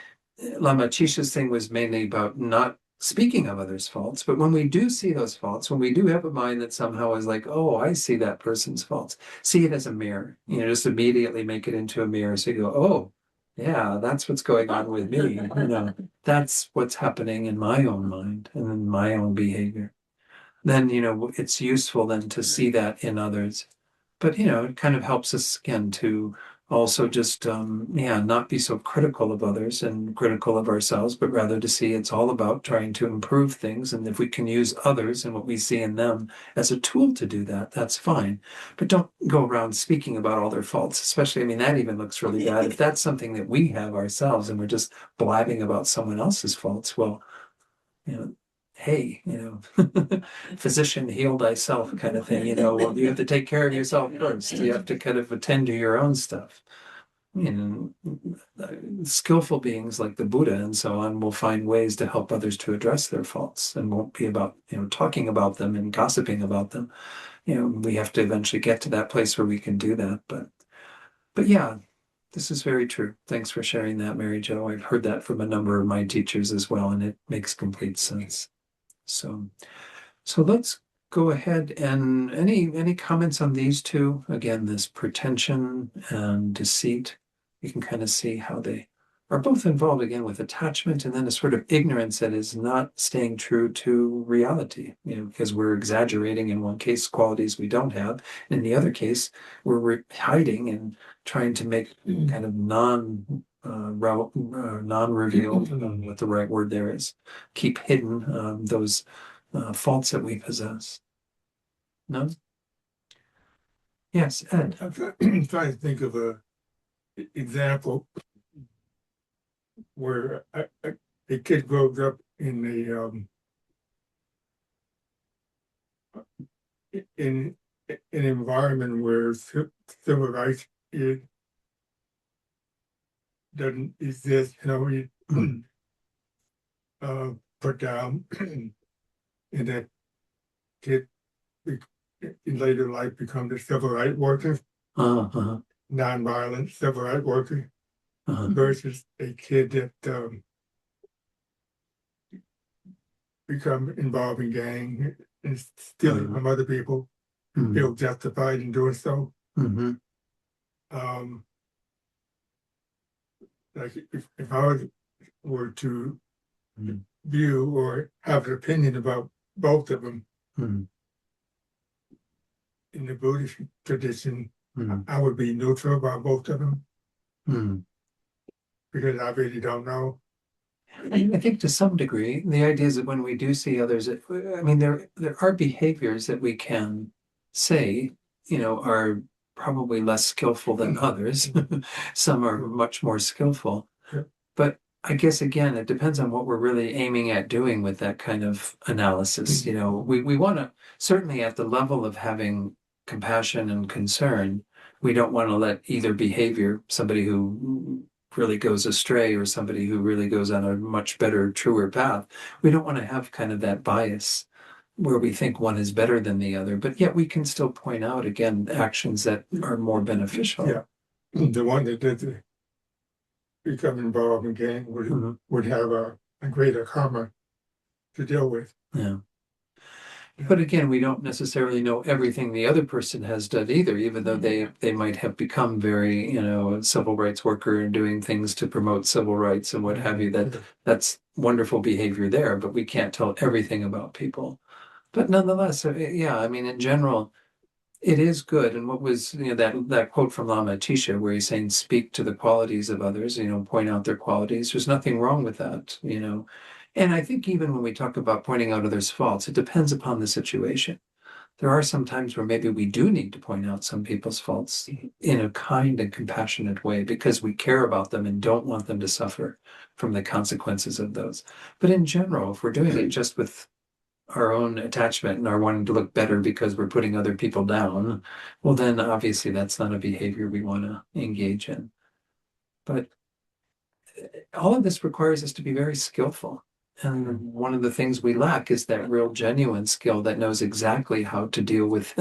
Lama Chisha's thing was mainly about not speaking of others' faults, but when we do see those faults, when we do have a mind that somehow is like, oh, I see that person's faults, see it as a mirror, just immediately make it into a mirror. So you go, oh, yeah, that's what's going on with me. That's what's happening in my own mind and in my own behavior. Then, it's useful then to see that in others. But, it kind of helps us again to also just, not be so critical of others and critical of ourselves, but rather to see it's all about trying to improve things. And if we can use others and what we see in them as a tool to do that, that's fine. But don't go around speaking about all their faults, especially, I mean, that even looks really bad. If that's something that we have ourselves and we're just blabbing about someone else's faults, well, hey, physician, heal thyself kind of thing, well, you have to take care of yourself first. You have to kind of attend to your own stuff. Skillful beings like the Buddha and so on will find ways to help others to address their faults and won't be about, talking about them and gossiping about them. We have to eventually get to that place where we can do that. But yeah, this is very true. Thanks for sharing that, Mary Jo. I've heard that from a number of my teachers as well, and it makes complete sense. So let's go ahead and any comments on these two? Again, this pretension and deceit. You can kind of see how they are both involved again with attachment and then a sort of ignorance that is not staying true to reality, because we're exaggerating in one case qualities we don't have. In the other case, we're hiding and trying to make kind of non-revealed, what the right word there is, keep hidden those faults that we possess. No? Yes, Ed. I'm trying to think of a example where a kid grows up in in an environment where civil rights doesn't exist. He put down, and that kid in later life becomes a civil rights worker, nonviolent civil rights worker, versus a kid that become involved in gang and stealing from other people, feel justified in doing so. Like if I were to view or have an opinion about both of them, in the Buddhist tradition, I would be neutral about both of them Hmm. because I really don't know. I think to some degree, the idea is that when we do see others, I mean, there are behaviors that we can say, are probably less skillful than others. Some are much more skillful. Yeah. But I guess again, it depends on what we're really aiming at doing with that kind of analysis. We want to certainly at the level of having compassion and concern, we don't want to let either behavior, somebody who really goes astray or somebody who really goes on a much better, truer path, we don't want to have kind of that bias where we think one is better than the other, but yet we can still point out again actions that are more beneficial. Yeah. The one that did become involved in gang would have a greater karma to deal with. Yeah. But again, we don't necessarily know everything the other person has done either, even though they might have become very, a civil rights worker and doing things to promote civil rights and what have you. That's wonderful behavior there, but we can't tell everything about people. But nonetheless, yeah, I mean, in general, it is good. And what was, that quote from Lama Atisha where he's saying, speak to the qualities of others, point out their qualities. There's nothing wrong with that, And I think even when we talk about pointing out others' faults, it depends upon the situation. There are some times where maybe we do need to point out some people's faults in a kind and compassionate way because we care about them and don't want them to suffer from the consequences of those. But in general, if we're doing it just with our own attachment and our wanting to look better because we're putting other people down, well, then obviously that's not a behavior we want to engage in. But all of this requires us to be very skillful. And one of the things we lack is that real genuine skill that knows exactly how to deal with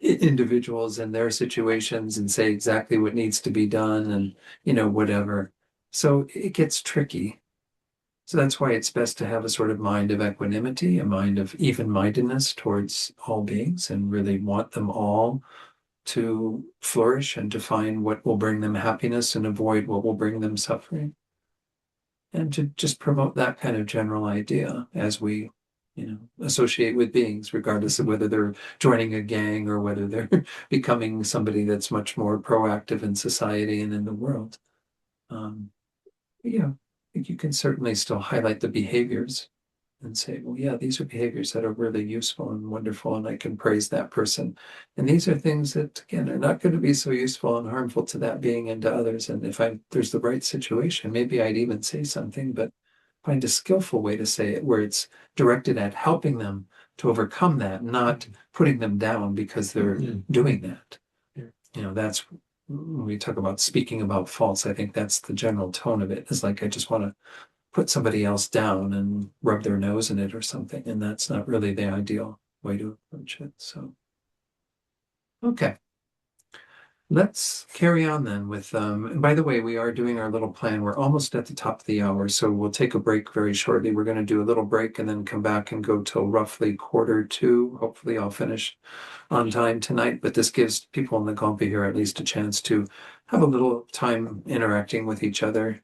individuals and their situations and say exactly what needs to be done and, whatever. So it gets tricky. So that's why it's best to have a sort of mind of equanimity, a mind of even-mindedness towards all beings and really want them all to flourish and to find what will bring them happiness and avoid what will bring them suffering. And to just promote that kind of general idea as we, associate with beings, regardless of whether they're joining a gang or whether they're becoming somebody that's much more proactive in society and in the world. Yeah. I think you can certainly still highlight the behaviors and say, well, yeah, these are behaviors that are really useful and wonderful, and I can praise that person. And these are things that, again, are not going to be so useful and harmful to that being and to others. And if there's the right situation, maybe I'd even say something, but find a skillful way to say it where it's directed at helping them to overcome that, not putting them down because they're doing that. That's when we talk about speaking about faults, I think that's the general tone of it. It's like, I just want to put somebody else down and rub their nose in it or something. And that's not really the ideal way to approach it. So, okay. Let's carry on then with, and by the way, we are doing our little plan. We're almost at the top of the hour, so we'll take a break very shortly. We're going to do a little break and then come back and go till roughly 1:45. Hopefully I'll finish on time tonight, but this gives people in the Gompa here at least a chance to have a little time interacting with each other.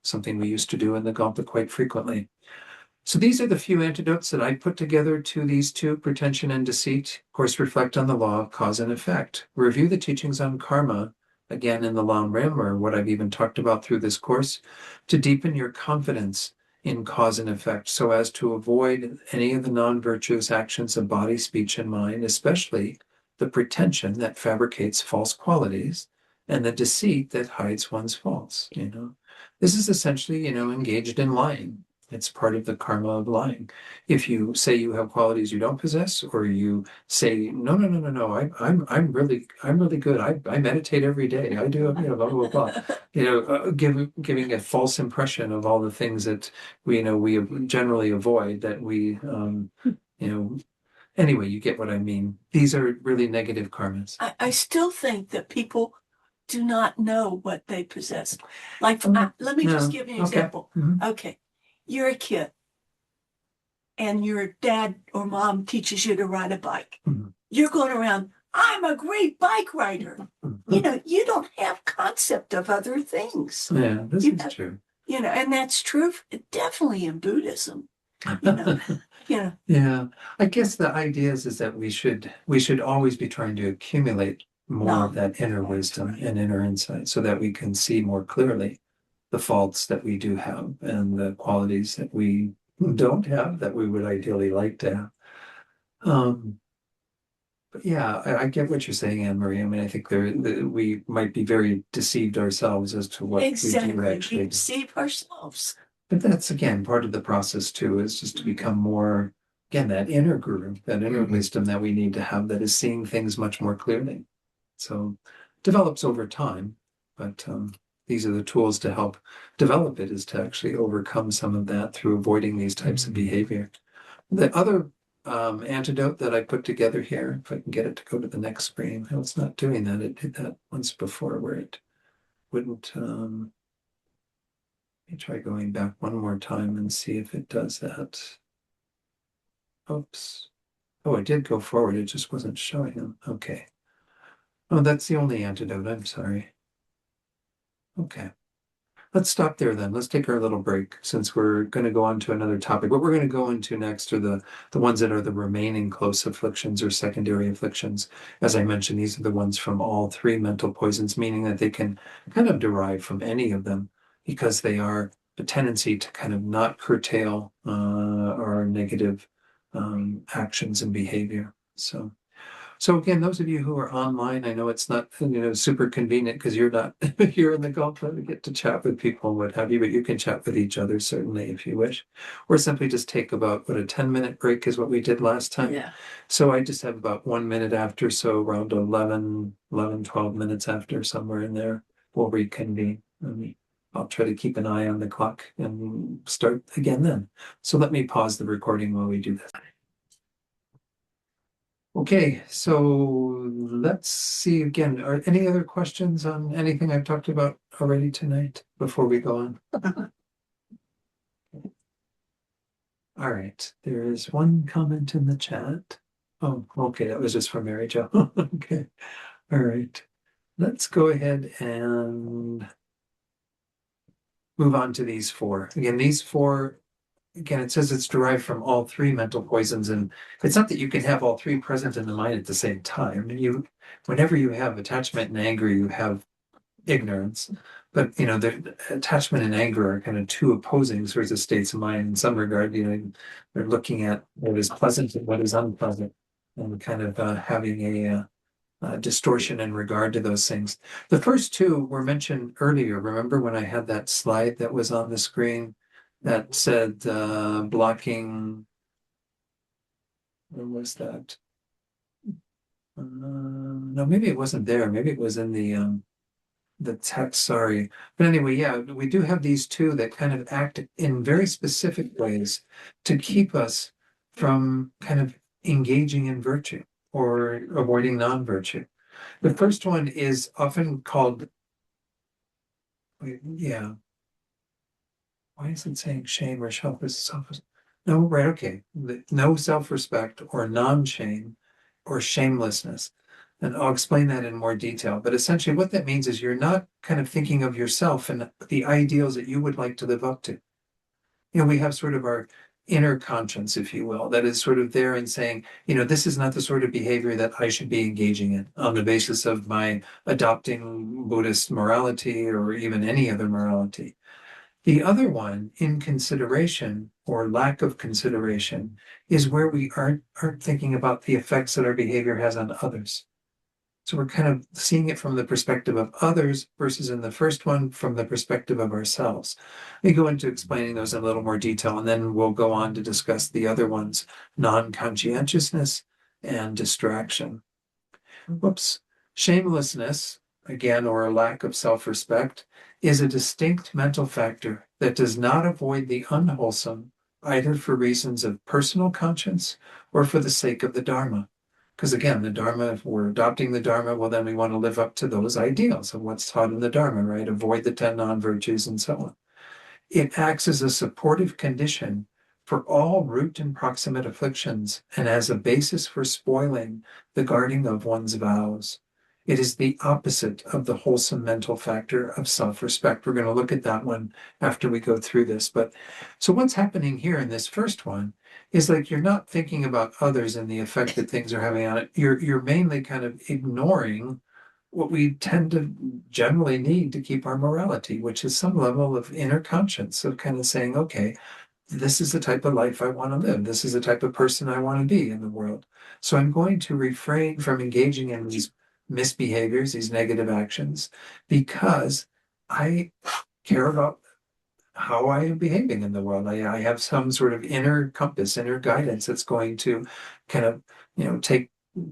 Something we used to do in the Gompa quite frequently. So these are the few antidotes that I put together to these two, pretension and deceit. Of course, reflect on the law of cause and effect. Review the teachings on karma, again in the Lam Rim, or what I've even talked about through this course, to deepen your confidence in cause and effect so as to avoid any of the non-virtuous actions of body, speech, and mind, especially the pretension that fabricates false qualities and the deceit that hides one's faults. This is essentially, engaged in lying. It's part of the karma of lying. If you say you have qualities you don't possess, or you say, no, I'm really good. I meditate every day. I do, blah, blah, blah. Giving a false impression of all the things that we generally avoid that we, anyway, you get what I mean. These are really negative karmas. I still think that people do not know what they possess. Like, let me just give you an example. Okay. You're a kid and your dad or mom teaches you to ride a bike. You're going around, I'm a great bike rider. You don't have concept of other things. Yeah, this is true. And that's true definitely in Buddhism. Yeah, I guess the idea is that we should always be trying to accumulate more of No. that inner wisdom and inner insight so that we can see more clearly the faults that we do have and the qualities that we don't have that we would ideally like to have. But yeah, I get what you're saying, Anne Marie. I mean, I think we might be very deceived ourselves as to what we do Exactly, we actually. deceive ourselves. But that's again part of the process too, is just to become more, again, that inner guru, that inner wisdom that we need to have that is seeing things much more clearly. So develops over time, but these are the tools to help develop it, is to actually overcome some of that through avoiding these types of behavior. The other antidote that I put together here, if I can get it to go to the next screen. No, it's not doing that. It did that once before where it wouldn't. Let me try going back one more time and see if it does that. Oops. Oh, it did go forward. It just wasn't showing them. Okay. Oh, that's the only antidote. I'm sorry. Okay. Let's stop there then. Let's take our little break since we're going to go on to another topic. What we're going to go into next are the ones that are the remaining close afflictions or secondary afflictions. As I mentioned, these are the ones from all three mental poisons, meaning that they can kind of derive from any of them because they are a tendency to kind of not curtail our negative actions and behavior. So again, those of you who are online, I know it's not, super convenient because you're not here in the Gulf to get to chat with people and what have you, but you can chat with each other certainly if you wish, or simply just take about a 10-minute break is what we did last time. Yeah. So I just have about 1 minute after, so around 12 minutes after, somewhere in there, we'll reconvene. I'll try to keep an eye on the clock and start again then. So let me pause the recording while we do this. Okay, so let's see again. Are any other questions on anything I've talked about already tonight before we go on? All right, there is one comment in the chat. Oh, okay, that was just from Mary Jo. Okay, all right. Let's go ahead and move on to these four. Again, these four, again, it says it's derived from all three mental poisons, and it's not that you can have all three present in the mind at the same time. Whenever you have attachment and anger, you have ignorance. But the attachment and anger are kind of two opposing sorts of states of mind in some regard. They're looking at what is pleasant and what is unpleasant, and kind of having a distortion in regard to those things. The first two were mentioned earlier. Remember when I had that slide that was on the screen that said blocking, where was that? No, maybe it wasn't there. Maybe it was in the text, sorry. But anyway, yeah, we do have these two that kind of act in very specific ways to keep us from kind of engaging in virtue or avoiding non-virtue. The first one is often called, yeah. Why is it saying shame or self? No, right, okay. No self-respect or non-shame or shamelessness. And I'll explain that in more detail. But essentially what that means is you're not kind of thinking of yourself and the ideals that you would like to live up to. We have sort of our inner conscience, if you will, that is sort of there and saying, this is not the sort of behavior that I should be engaging in on the basis of my adopting Buddhist morality or even any other morality. The other one, inconsideration or lack of consideration, is where we aren't thinking about the effects that our behavior has on others. So we're kind of seeing it from the perspective of others versus in the first one from the perspective of ourselves. We go into explaining those in a little more detail, and then we'll go on to discuss the other ones, non-conscientiousness and distraction. Whoops. Shamelessness, again, or a lack of self-respect, is a distinct mental factor that does not avoid the unwholesome, either for reasons of personal conscience or for the sake of the Dharma. Because again, the Dharma, if we're adopting the Dharma, well, then we want to live up to those ideals of what's taught in the Dharma, right? Avoid the 10 non-virtues and so on. It acts as a supportive condition for all root and proximate afflictions and as a basis for spoiling the guarding of one's vows. It is the opposite of the wholesome mental factor of self-respect. We're going to look at that one after we go through this. But so what's happening here in this first one is like you're not thinking about others and the effect that things are having on it. You're mainly kind of ignoring what we tend to generally need to keep our morality, which is some level of inner conscience of kind of saying, okay, this is the type of life I want to live. This is the type of person I want to be in the world. So I'm going to refrain from engaging in these misbehaviors, these negative actions, because I care about how I am behaving in the world. I have some sort of inner compass, inner guidance that's going to kind of,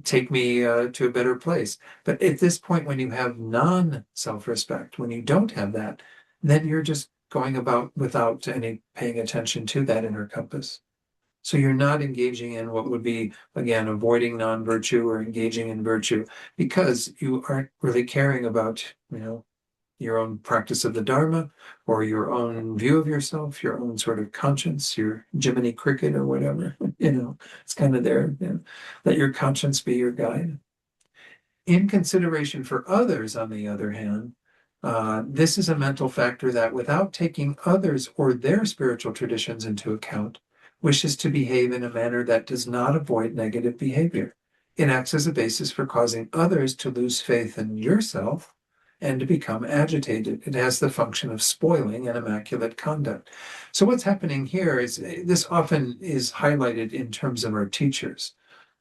take me to a better place. But at this point, when you have non-self-respect, when you don't have that, then you're just going about without any paying attention to that inner compass. So you're not engaging in what would be, again, avoiding non-virtue or engaging in virtue because you aren't really caring about, your own practice of the Dharma or your own view of yourself, your own sort of conscience, your Jiminy Cricket or whatever, it's kind of there. Let your conscience be your guide. In consideration for others, on the other hand, this is a mental factor that, without taking others or their spiritual traditions into account, wishes to behave in a manner that does not avoid negative behavior. It acts as a basis for causing others to lose faith in yourself and to become agitated. It has the function of spoiling an immaculate conduct. So what's happening here is this often is highlighted in terms of our teachers,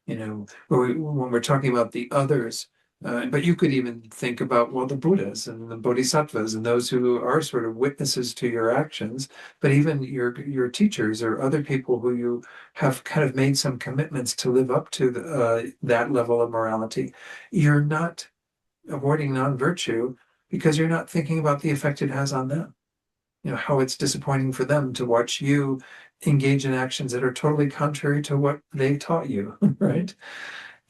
when we're talking about the others. But you could even think about, well, the Buddhas and the Bodhisattvas and those who are sort of witnesses to your actions, but even your teachers or other people who you have kind of made some commitments to live up to that level of morality. You're not avoiding non-virtue because you're not thinking about the effect it has on them. How it's disappointing for them to watch you engage in actions that are totally contrary to what they taught you, right?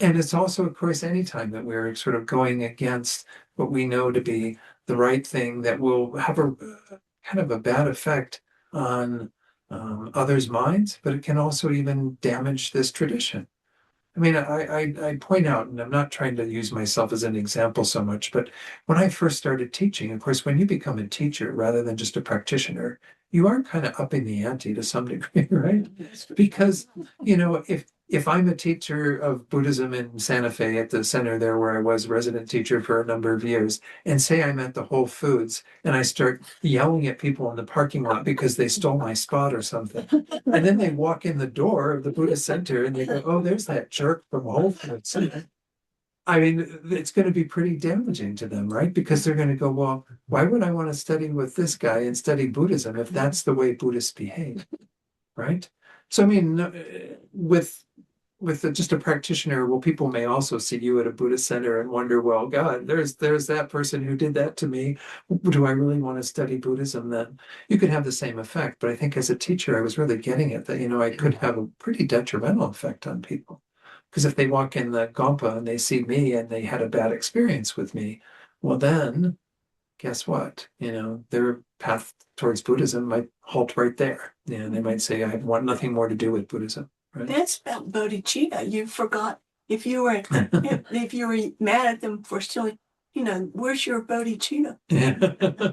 And it's also, of course, anytime that we're sort of going against what we know to be the right thing, that will have a kind of a bad effect on others' minds, but it can also even damage this tradition. I mean, I point out, and I'm not trying to use myself as an example so much, but when I first started teaching, of course, when you become a teacher rather than just a practitioner, you are kind of upping the ante to some degree, right? Because, if I'm a teacher of Buddhism in Santa Fe at the center there where I was resident teacher for a number of years, and say I'm at the Whole Foods and I start yelling at people in the parking lot because they stole my spot or something, and then they walk in the door of the Buddhist center and they go, oh, there's that jerk from Whole Foods. I mean, it's going to be pretty damaging to them, right? Because they're going to go, well, why would I want to study with this guy and study Buddhism if that's the way Buddhists behave, right? So, I mean, with just a practitioner, well, people may also see you at a Buddhist center and wonder, well, God, there's that person who did that to me. Do I really want to study Buddhism then? You could have the same effect, but I think as a teacher, I was really getting at that, I could have a pretty detrimental effect on people. Because if they walk in the Gompa and they see me and they had a bad experience with me, well, then guess what? Their path towards Buddhism might halt right there. They might say, I want nothing more to do with Buddhism. Right? That's about bodhicitta. You forgot if you were if you were mad at them for stealing, where's your bodhicitta? Yeah.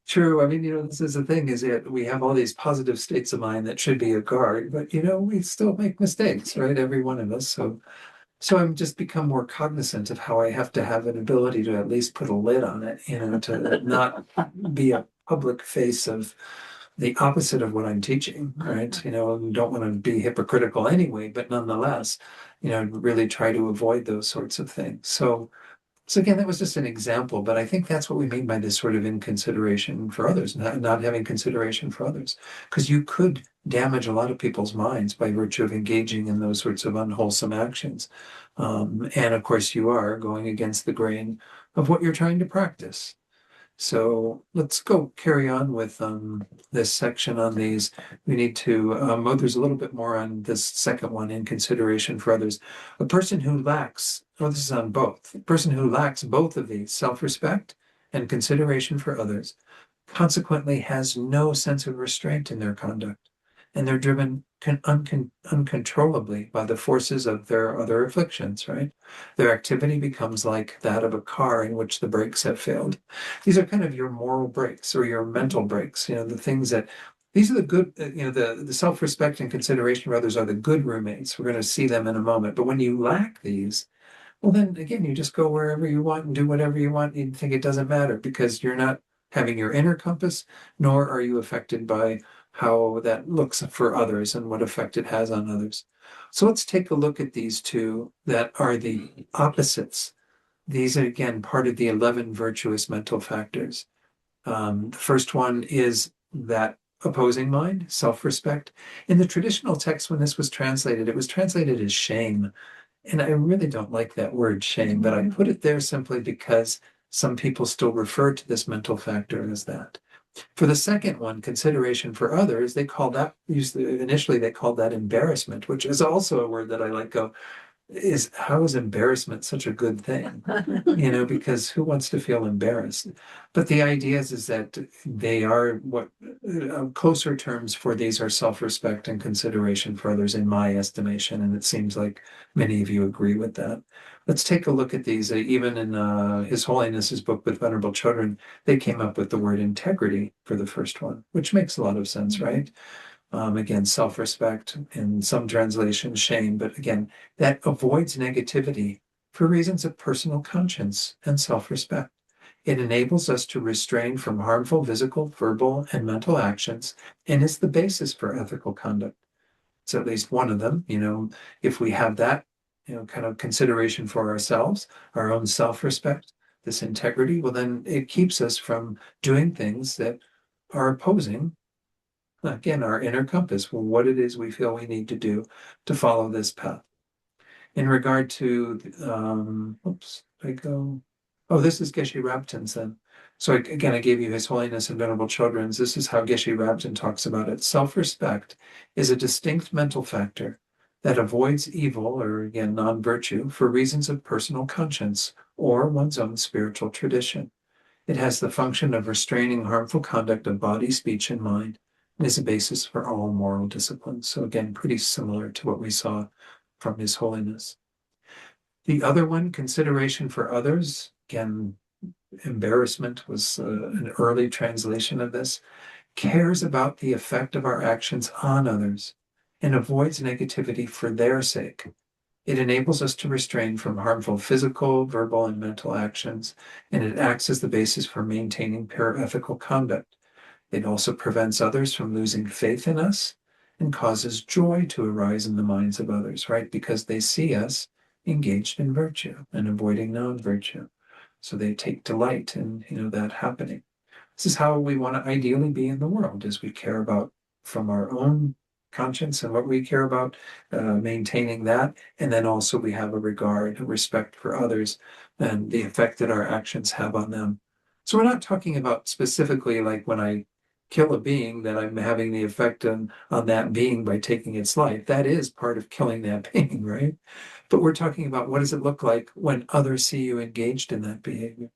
True. I mean, this is the thing, is that we have all these positive states of mind that should be a guard, but we still make mistakes, right? Every one of us. So I'm just become more cognizant of how I have to have an ability to at least put a lid on it, to not be a public face of the opposite of what I'm teaching, right? Don't want to be hypocritical anyway, but nonetheless, really try to avoid those sorts of things. So again, that was just an example, but I think that's what we mean by this sort of inconsideration for others, not having consideration for others, because you could damage a lot of people's minds by virtue of engaging in those sorts of unwholesome actions. And of course, you are going against the grain of what you're trying to practice. So let's go carry on with this section on these. We need to, there's a little bit more on this second one, in consideration for others. A person who lacks, this is on both, a person who lacks both of these, self-respect and consideration for others, consequently has no sense of restraint in their conduct, and they're driven uncontrollably by the forces of their other afflictions, right? Their activity becomes like that of a car in which the brakes have failed. These are kind of your moral brakes or your mental brakes, the things that, these are the good, the self-respect and consideration for others are the good roommates. We're going to see them in a moment. But when you lack these, well, then again, you just go wherever you want and do whatever you want. You think it doesn't matter because you're not having your inner compass, nor are you affected by how that looks for others and what effect it has on others. So let's take a look at these two that are the opposites. These are, again, part of the 11 virtuous mental factors. The first one is that opposing mind, self-respect. In the traditional text, when this was translated, it was translated as shame. And I really don't like that word shame, but I put it there simply because some people still refer to this mental factor as that. For the second one, consideration for others, they call that, initially they called that embarrassment, which is also a word that I let go. How is embarrassment such a good thing? Because who wants to feel embarrassed? But the idea is that they are what closer terms for these are self-respect and consideration for others, in my estimation, and it seems like many of you agree with that. Let's take a look at these. Even in His Holiness's book with Venerable Children, they came up with the word integrity for the first one, which makes a lot of sense, right? Again, self-respect, in some translations, shame, but again, that avoids negativity for reasons of personal conscience and self-respect. It enables us to restrain from harmful physical, verbal, and mental actions, and is the basis for ethical conduct. It's at least one of them. If we have that, kind of consideration for ourselves, our own self-respect, this integrity, well, then it keeps us from doing things that are opposing, again, our inner compass, what it is we feel we need to do to follow this path. In regard to, this is Geshe Rabtin's then. So again, I gave you His Holiness and Venerable Children's. This is how Geshe Rabtin talks about it. Self-respect is a distinct mental factor that avoids evil, or again, non-virtue, for reasons of personal conscience or one's own spiritual tradition. It has the function of restraining harmful conduct of body, speech, and mind, and is a basis for all moral disciplines. So again, pretty similar to what we saw from His Holiness. The other one, consideration for others, again, embarrassment was an early translation of this, cares about the effect of our actions on others and avoids negativity for their sake. It enables us to restrain from harmful physical, verbal, and mental actions, and it acts as the basis for maintaining pure ethical conduct. It also prevents others from losing faith in us and causes joy to arise in the minds of others, right? Because they see us engaged in virtue and avoiding non-virtue. So they take delight in, that happening. This is how we want to ideally be in the world, as we care about from our own conscience and what we care about, maintaining that. And then also we have a regard, a respect for others and the effect that our actions have on them. So we're not talking about specifically like when I kill a being that I'm having the effect on that being by taking its life. That is part of killing that being, right? But we're talking about what does it look like when others see you engaged in that behavior?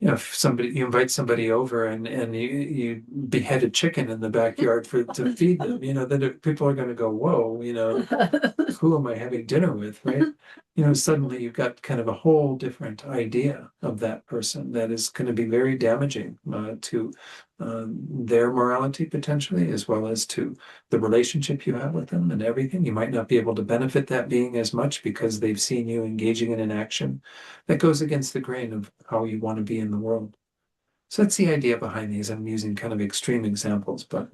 If you invite somebody over and you behead a chicken in the backyard to feed them, then people are going to go, whoa, who am I having dinner with, right? Suddenly you've got kind of a whole different idea of that person that is going to be very damaging to their morality potentially, as well as to the relationship you have with them and everything. You might not be able to benefit that being as much because they've seen you engaging in an action that goes against the grain of how you want to be in the world. So that's the idea behind these. I'm using kind of extreme examples, but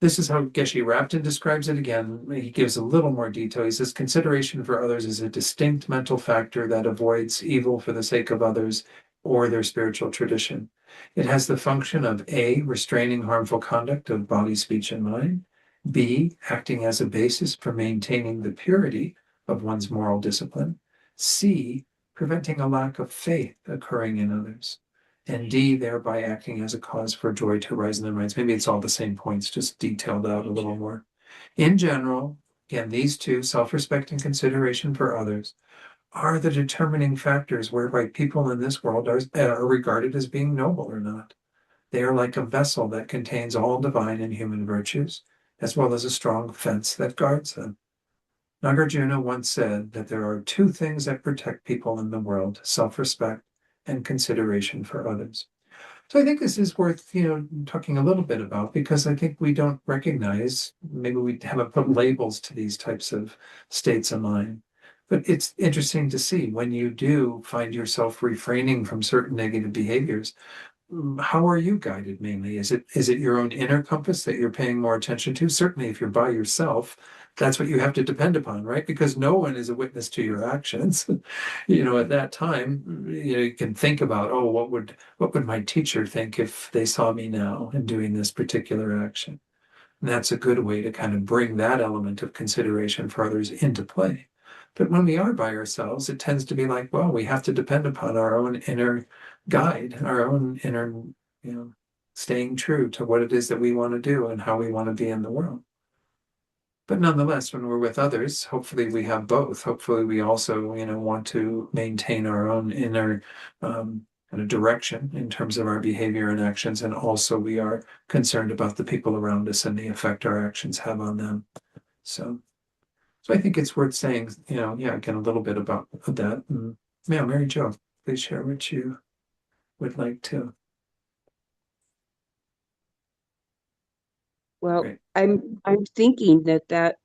this is how Geshe Rabtin describes it. Again, he gives a little more detail. He says, consideration for others is a distinct mental factor that avoids evil for the sake of others or their spiritual tradition. It has the function of A, restraining harmful conduct of body, speech, and mind, B, acting as a basis for maintaining the purity of one's moral discipline, C, preventing a lack of faith occurring in others, and D, thereby acting as a cause for joy to arise in their minds. Maybe it's all the same points, just detailed out a little more. In general, again, these two, self-respect and consideration for others, are the determining factors whereby people in this world are regarded as being noble or not. They are like a vessel that contains all divine and human virtues, as well as a strong fence that guards them. Nagarjuna once said that there are two things that protect people in the world: self-respect and consideration for others. So I think this is worth, talking a little bit about, because I think we don't recognize, maybe we haven't put labels to these types of states of mind. But it's interesting to see when you do find yourself refraining from certain negative behaviors. How are you guided mainly? Is it your own inner compass that you're paying more attention to? Certainly, if you're by yourself, that's what you have to depend upon, right? Because no one is a witness to your actions. At that time, you can think about, oh, what would my teacher think if they saw me now and doing this particular action? And that's a good way to kind of bring that element of consideration for others into play. But when we are by ourselves, it tends to be like, well, we have to depend upon our own inner guide, our own inner, staying true to what it is that we want to do and how we want to be in the world. But nonetheless, when we're with others, hopefully we have both. Hopefully we also, want to maintain our own inner kind of direction in terms of our behavior and actions. And also we are concerned about the people around us and the effect our actions have on them. So I think it's worth saying, again, a little bit about that. And, Mary Jo, please share what you would like to. Well, Great. I'm thinking that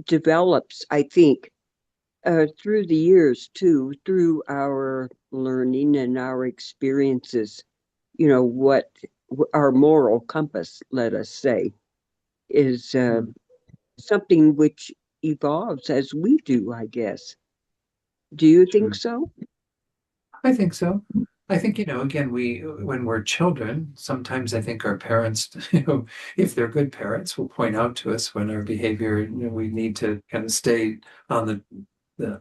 develops, I think, through the years too, through our learning and our experiences. What our moral compass, let us say, is something which evolves as we do, I guess. Do you think so? I think so. I think, again, when we're children, sometimes I think our parents, if they're good parents, will point out to us when our behavior, we need to kind of stay on the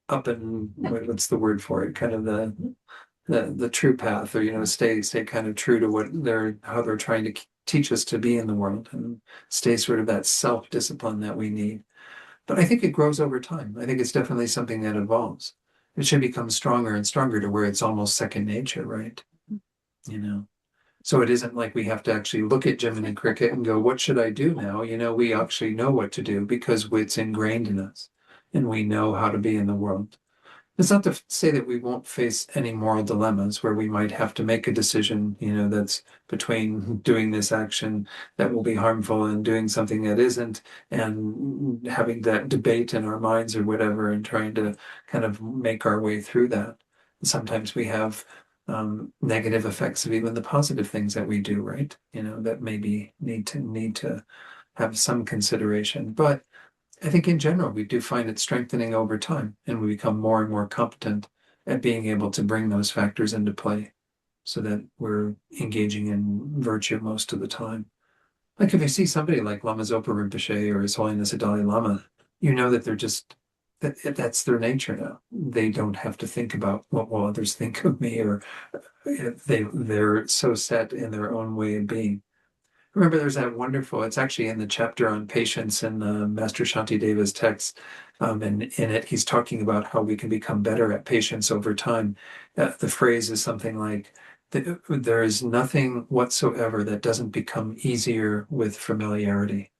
up and what's the word for it? Kind of the true path, or, stay kind of true to how they're trying to teach us to be in the world and stay sort of that self-discipline that we need. But I think it grows over time. I think it's definitely something that evolves. It should become stronger and stronger to where it's almost second nature, right? So it isn't like we have to actually look at Jiminy Cricket and go, what should I do now? We actually know what to do because it's ingrained in us and we know how to be in the world. It's not to say that we won't face any moral dilemmas where we might have to make a decision, that's between doing this action that will be harmful and doing something that isn't, and having that debate in our minds or whatever, and trying to kind of make our way through that. And sometimes we have negative effects of even the positive things that we do, right? That maybe need to have some consideration. But I think in general, we do find it strengthening over time, and we become more and more competent at being able to bring those factors into play so that we're engaging in virtue most of the time. Like if you see somebody like Lama Zopa Rinpoche or His Holiness the Dalai Lama, that that's their nature now. They don't have to think about what will others think of me, or they're so set in their own way of being. Remember, there's that wonderful, it's actually in the chapter on patience in Master Shantideva's text. And in it, he's talking about how we can become better at patience over time. The phrase is something like, there is nothing whatsoever that doesn't become easier with familiarity.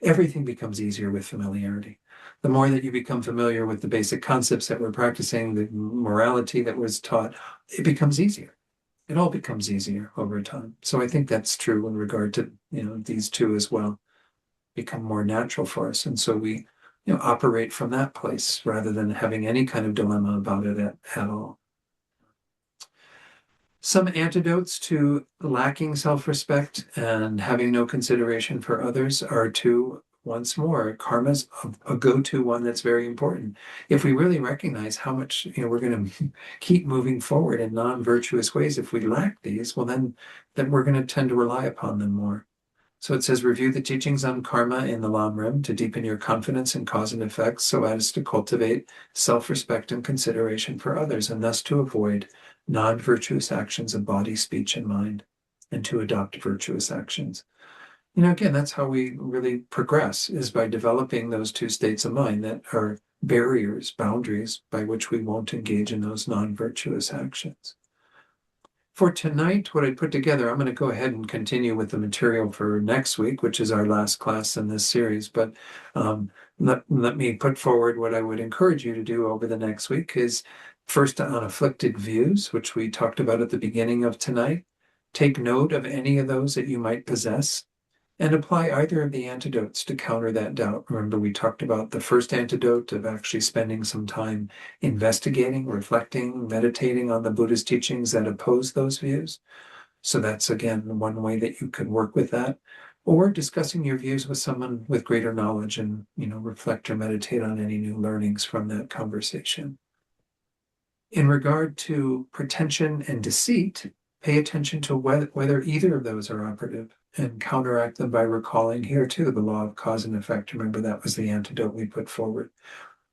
Everything becomes easier with familiarity. The more that you become familiar with the basic concepts that we're practicing, the morality that was taught, it becomes easier. It all becomes easier over time. So I think that's true in regard to, these two as well, become more natural for us. And so we, operate from that place rather than having any kind of dilemma about it at all. Some antidotes to lacking self-respect and having no consideration for others are to, once more, karma's a go-to one that's very important. If we really recognize how much we're going to keep moving forward in non-virtuous ways, if we lack these, well, then we're going to tend to rely upon them more. So it says, review the teachings on karma in the Lamrim to deepen your confidence in cause and effect so as to cultivate self-respect and consideration for others, and thus to avoid non-virtuous actions of body, speech, and mind, and to adopt virtuous actions. Again, that's how we really progress, is by developing those two states of mind that are barriers, boundaries by which we won't engage in those non-virtuous actions. For tonight, what I put together, I'm going to go ahead and continue with the material for next week, which is our last class in this series. But let me put forward what I would encourage you to do over the next week is first on afflicted views, which we talked about at the beginning of tonight. Take note of any of those that you might possess and apply either of the antidotes to counter that doubt. Remember, we talked about the first antidote of actually spending some time investigating, reflecting, meditating on the Buddha's teachings that oppose those views. So that's, again, one way that you could work with that. Or discussing your views with someone with greater knowledge and, reflect or meditate on any new learnings from that conversation. In regard to pretension and deceit, pay attention to whether either of those are operative and counteract them by recalling here too the law of cause and effect. Remember, that was the antidote we put forward.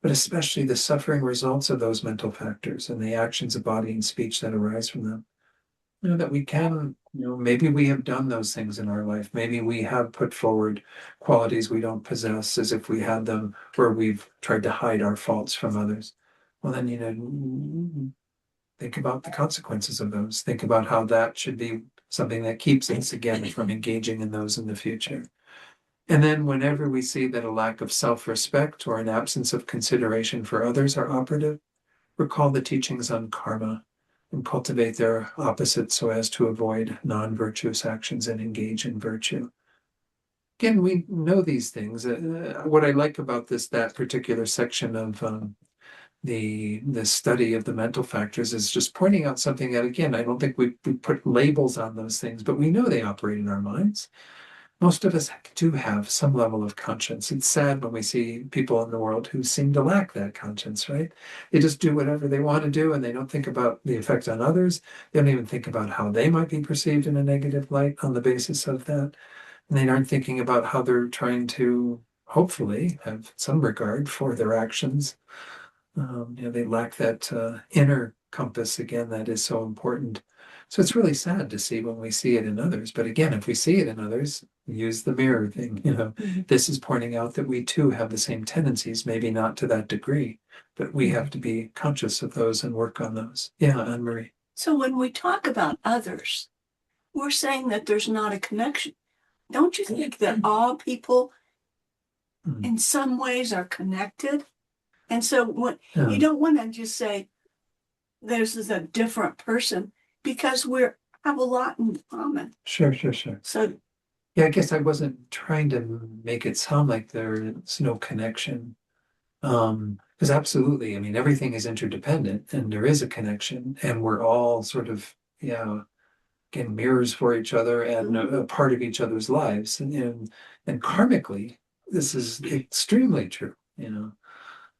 But especially the suffering results of those mental factors and the actions of body and speech that arise from them. That we can, maybe we have done those things in our life. Maybe we have put forward qualities we don't possess as if we had them, or we've tried to hide our faults from others. Well, then, think about the consequences of those. Think about how that should be something that keeps us, again, from engaging in those in the future. And then whenever we see that a lack of self-respect or an absence of consideration for others are operative, recall the teachings on karma and cultivate their opposite so as to avoid non-virtuous actions and engage in virtue. Again, we know these things. What I like about that particular section of the study of the mental factors is just pointing out something that, again, I don't think we put labels on those things, but we know they operate in our minds. Most of us do have some level of conscience. It's sad when we see people in the world who seem to lack that conscience, right? They just do whatever they want to do and they don't think about the effect on others. They don't even think about how they might be perceived in a negative light on the basis of that. And they aren't thinking about how they're trying to hopefully have some regard for their actions. They lack that inner compass, again, that is so important. So it's really sad to see when we see it in others. But again, if we see it in others, use the mirror thing. This is pointing out that we too have the same tendencies, maybe not to that degree, but we have to be conscious of those and work on those. Yeah, Anne-Marie. So when we talk about others, we're saying that there's not a connection. Don't you think that all people in some ways are connected? And so you don't want to just say there's a different person, because we have a lot in common. Sure. So yeah, I guess I wasn't trying to make it sound like there's no connection. Because absolutely, I mean, everything is interdependent and there is a connection, and we're all sort of, again, mirrors for each other and a part of each other's lives. And karmically, this is extremely true.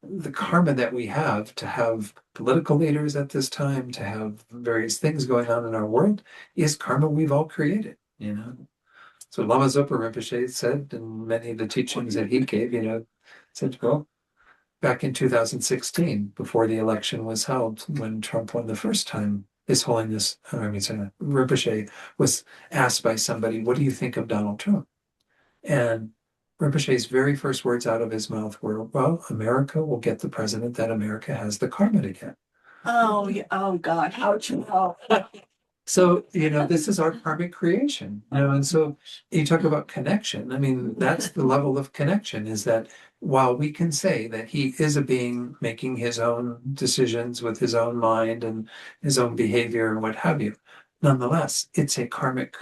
The karma that we have to have political leaders at this time, to have various things going on in our world, is karma we've all created. So Lama Zopa Rinpoche said, in many of the teachings that he gave, said, well, back in 2016, before the election was held, when Trump won the first time, His Holiness, Rinpoche was asked by somebody, what do you think of Donald Trump? And Rinpoche's very first words out of his mouth were, well, America will get the president that America has the karma to get. Oh God, how'd you know? So, this is our karmic creation, and so you talk about connection. I mean, that's the level of connection, is that while we can say that he is a being making his own decisions with his own mind and his own behavior and what have you, nonetheless, it's a karmic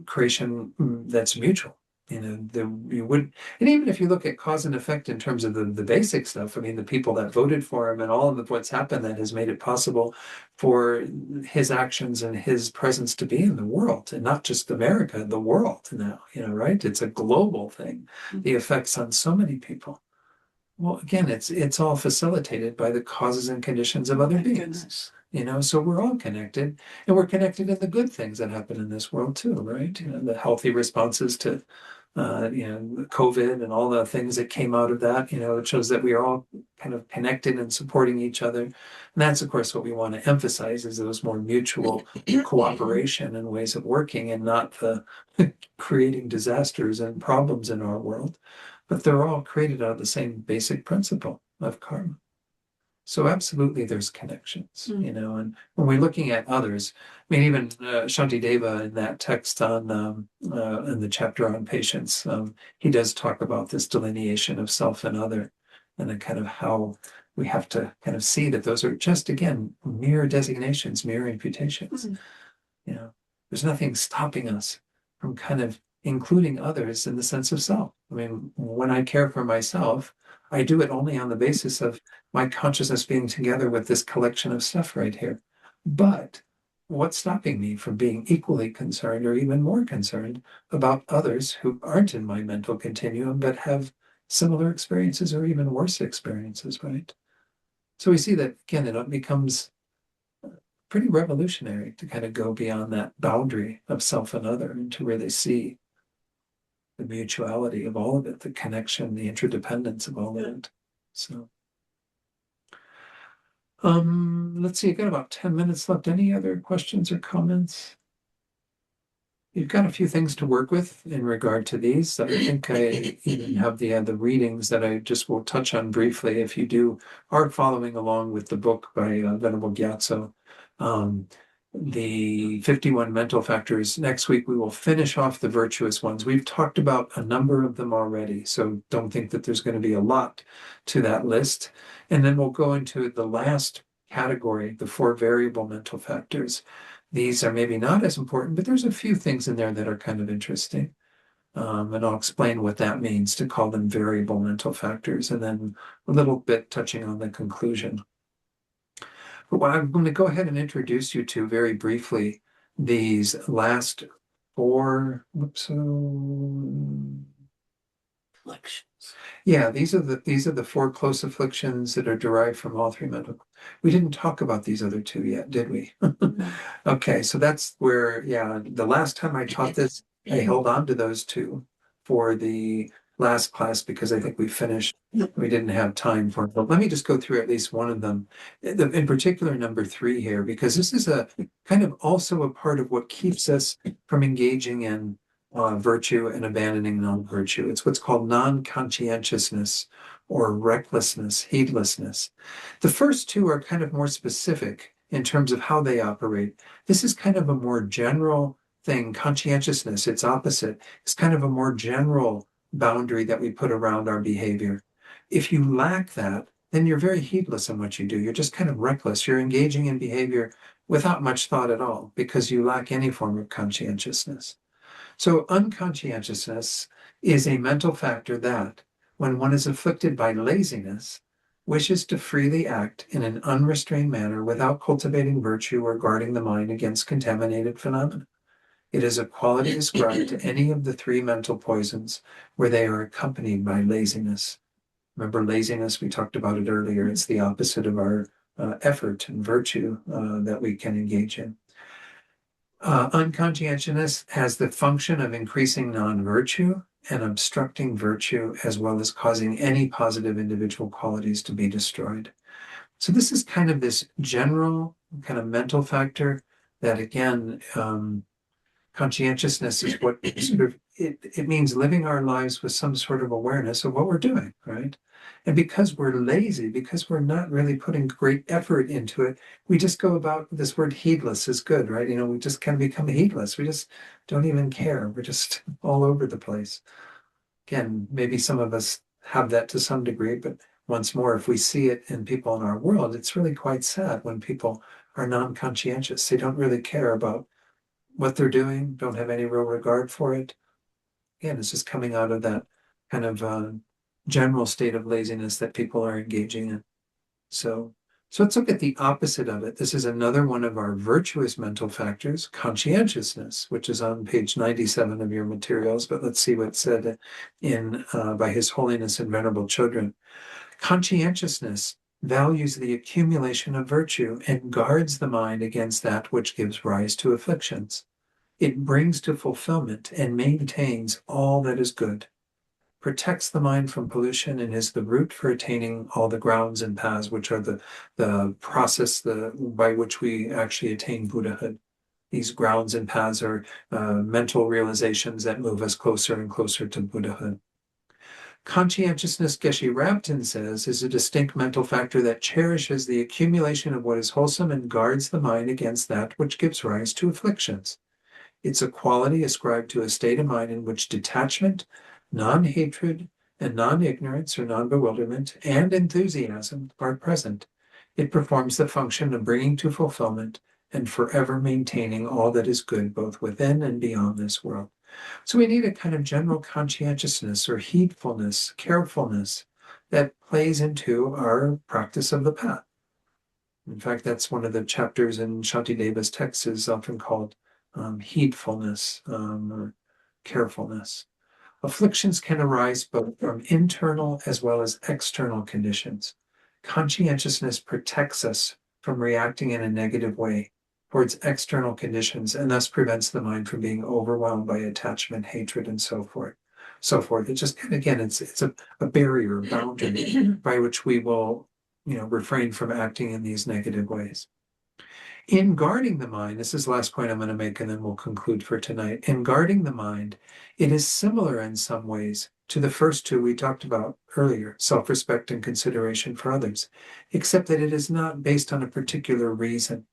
creation that's mutual. You would, and even if you look at cause and effect in terms of the basic stuff, I mean, the people that voted for him and all of what's happened that has made it possible for his actions and his presence to be in the world, and not just America, the world now, right? It's a global thing. The effects on so many people. Well, again, it's all facilitated by the causes and conditions of other beings. So we're all connected, and we're connected in the good things that happen in this world too, right? The healthy responses to, COVID and all the things that came out of that. It shows that we are all kind of connected and supporting each other. And that's, of course, what we want to emphasize, is those more mutual cooperation and ways of working, and not the creating disasters and problems in our world. But they're all created out of the same basic principle of karma. So absolutely there's connections, and when we're looking at others, I mean, even Shantideva in that text on in the chapter on patience, he does talk about this delineation of self and other, and then kind of how we have to kind of see that those are just, again, mere designations, mere imputations. There's nothing stopping us from kind of including others in the sense of self. I mean, when I care for myself, I do it only on the basis of my consciousness being together with this collection of stuff right here. But what's stopping me from being equally concerned or even more concerned about others who aren't in my mental continuum but have similar experiences or even worse experiences, right? So we see that, again, it becomes pretty revolutionary to kind of go beyond that boundary of self and other and to really see the mutuality of all of it, the connection, the interdependence of all of it. So, let's see, I've got about 10 minutes left. Any other questions or comments? You've got a few things to work with in regard to these. I think I even have the readings that I just will touch on briefly. If you are following along with the book by Venerable Gyatso, the 51 mental factors. Next week, we will finish off the virtuous ones. We've talked about a number of them already, so don't think that there's going to be a lot to that list. And then we'll go into the last category, the 4 variable mental factors. These are maybe not as important, but there's a few things in there that are kind of interesting. And I'll explain what that means to call them variable mental factors, and then a little bit touching on the conclusion. But what I'm going to go ahead and introduce you to very briefly these last 4. Afflictions. Yeah, these are the 4 close afflictions that are derived from all 3 mental. We didn't talk about these other 2 yet, did we? Okay, so that's where, the last time I taught this, I held on to those 2 for the last class because I think we finished. We didn't have time for it. But let me just go through at least one of them, in particular number 3 here, because this is a kind of also a part of what keeps us from engaging in virtue and abandoning non-virtue. It's what's called non-conscientiousness or recklessness, heedlessness. The first 2 are kind of more specific in terms of how they operate. This is kind of a more general thing. Conscientiousness, its opposite, is kind of a more general boundary that we put around our behavior. If you lack that, then you're very heedless in what you do. You're just kind of reckless. You're engaging in behavior without much thought at all because you lack any form of conscientiousness. So unconscientiousness is a mental factor that, when one is afflicted by laziness, wishes to freely act in an unrestrained manner without cultivating virtue or guarding the mind against contaminated phenomena. It is a quality ascribed to any of the 3 mental poisons where they are accompanied by laziness. Remember laziness, we talked about it earlier. It's the opposite of our effort and virtue that we can engage in. Unconscientiousness has the function of increasing non-virtue and obstructing virtue, as well as causing any positive individual qualities to be destroyed. So this is kind of this general kind of mental factor that, again, conscientiousness is what sort of, it means living our lives with some sort of awareness of what we're doing, right? And because we're lazy, because we're not really putting great effort into it, we just go about, this word heedless is good, right? We just kind of become heedless. We just don't even care. We're just all over the place. Again, maybe some of us have that to some degree, but once more, if we see it in people in our world, it's really quite sad when people are non-conscientious. They don't really care about what they're doing, don't have any real regard for it. Again, it's just coming out of that kind of general state of laziness that people are engaging in. So let's look at the opposite of it. This is another one of our virtuous mental factors, conscientiousness, which is on page 97 of your materials. But let's see what's said in by His Holiness and Venerable Chödrön. Conscientiousness values the accumulation of virtue and guards the mind against that which gives rise to afflictions. It brings to fulfillment and maintains all that is good, protects the mind from pollution, and is the root for attaining all the grounds and paths, which are the process by which we actually attain Buddhahood. These grounds and paths are mental realizations that move us closer and closer to Buddhahood. Conscientiousness, Geshe Rabten says, is a distinct mental factor that cherishes the accumulation of what is wholesome and guards the mind against that which gives rise to afflictions. It's a quality ascribed to a state of mind in which detachment, non-hatred, and non-ignorance or non-bewilderment and enthusiasm are present. It performs the function of bringing to fulfillment and forever maintaining all that is good both within and beyond this world. So we need a kind of general conscientiousness or heedfulness, carefulness that plays into our practice of the path. In fact, that's one of the chapters in Shantideva's text is often called heedfulness or carefulness. Afflictions can arise both from internal as well as external conditions. Conscientiousness protects us from reacting in a negative way towards external conditions and thus prevents the mind from being overwhelmed by attachment, hatred, and so forth. It just, again, it's a barrier, a boundary by which we will, refrain from acting in these negative ways. In guarding the mind, this is the last point I'm going to make, and then we'll conclude for tonight. In guarding the mind, it is similar in some ways to the first two we talked about earlier, self-respect and consideration for others, except that it is not based on a particular reason.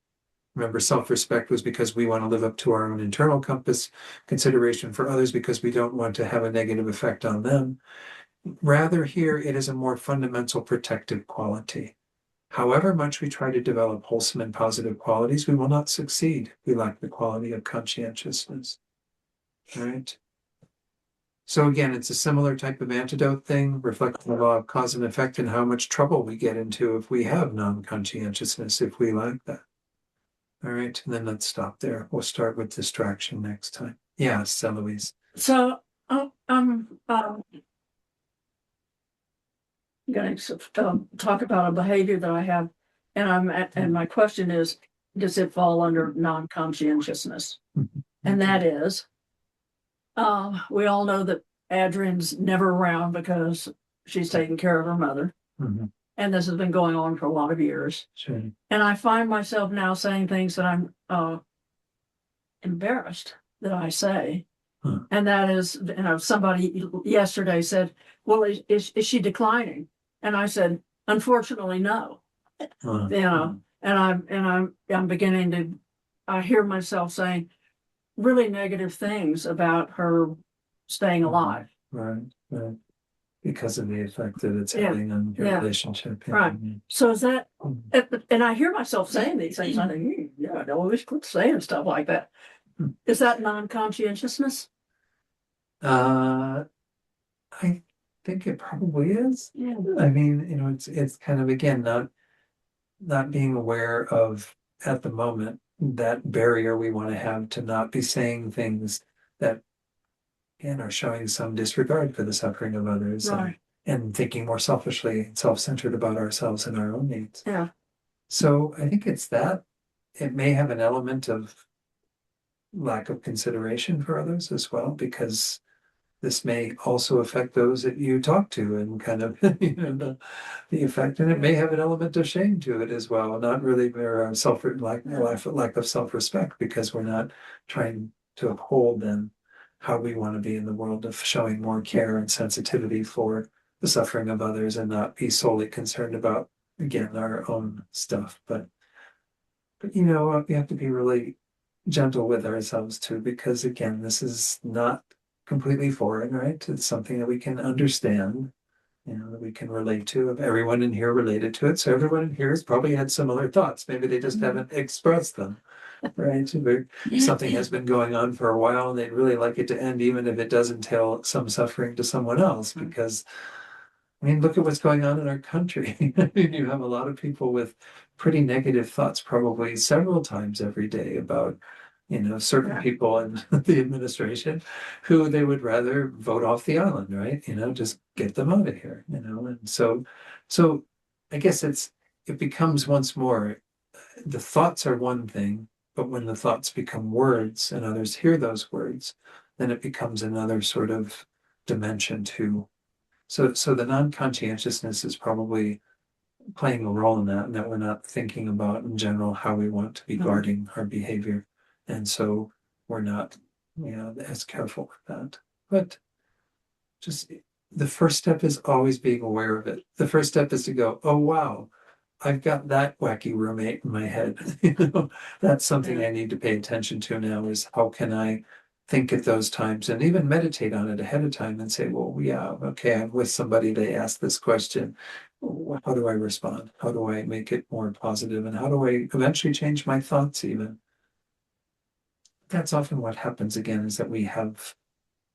Remember, self-respect was because we want to live up to our own internal compass, consideration for others because we don't want to have a negative effect on them. Rather, here it is a more fundamental protective quality. However much we try to develop wholesome and positive qualities, we will not succeed. We lack the quality of conscientiousness. All right. So again, it's a similar type of antidote thing, reflecting the law of cause and effect and how much trouble we get into if we have non-conscientiousness, if we lack that. All right, and then let's stop there. We'll start with distraction next time. Yeah, Eloise. So I'm going to talk about a behavior that I have, and my question is, does it fall under non-conscientiousness? And that is, we all know that Adrian's never around because she's taking care of her mother. Mm-hmm. And this has been going on for a lot of years. Sure. And I find myself now saying things that I'm embarrassed that I say. Huh. And that is, somebody yesterday said, well, is she declining? And I said, unfortunately, no. And I'm beginning to, I hear myself saying really negative things about her staying alive. Right. Because of the effect that it's Yeah. having on your Yeah. relationship. Right. So is that, and I hear myself saying these things, I think, yeah, I always quit saying stuff like that. Is that non-conscientiousness? I think it probably is. Yeah. I mean, it's kind of, again, not being aware of at the moment that barrier we want to have to not be saying things that, again, are showing some disregard for the suffering of others. Right. And thinking more selfishly and self-centered about ourselves and our own needs. Yeah. So I think it's that. It may have an element of lack of consideration for others as well, because this may also affect those that you talk to and kind of, the effect. And it may have an element of shame to it as well. Not really lack of self-respect, because we're not trying to uphold then how we want to be in the world of showing more care and sensitivity for the suffering of others and not be solely concerned about, again, our own stuff. But we have to be really gentle with ourselves too, because again, this is not completely foreign, right? It's something that we can understand, that we can relate to. If everyone in here related to it, so everyone in here has probably had similar thoughts. Maybe they just haven't expressed them, right? Something has been going on for a while and they'd really like it to end, even if it does entail some suffering to someone else, because look at what's going on in our country. You have a lot of people with pretty negative thoughts, probably several times every day about, certain people in the administration who they would rather vote off the island, right? Just get them out of here, And so I guess it becomes once more, the thoughts are one thing, but when the thoughts become words and others hear those words, then it becomes another sort of dimension too. So the non-conscientiousness is probably playing a role in that, and that we're not thinking about in general how we want to be guarding our behavior. And so we're not, as careful with that. But just the first step is always being aware of it. The first step is to go, oh, wow, I've got that wacky roommate in my head. That's something I need to pay attention to now, is how can I think at those times and even meditate on it ahead of time and say, well, yeah, okay, I'm with somebody, they ask this question. How do I respond? How do I make it more positive? And how do I eventually change my thoughts even? That's often what happens again, is that we have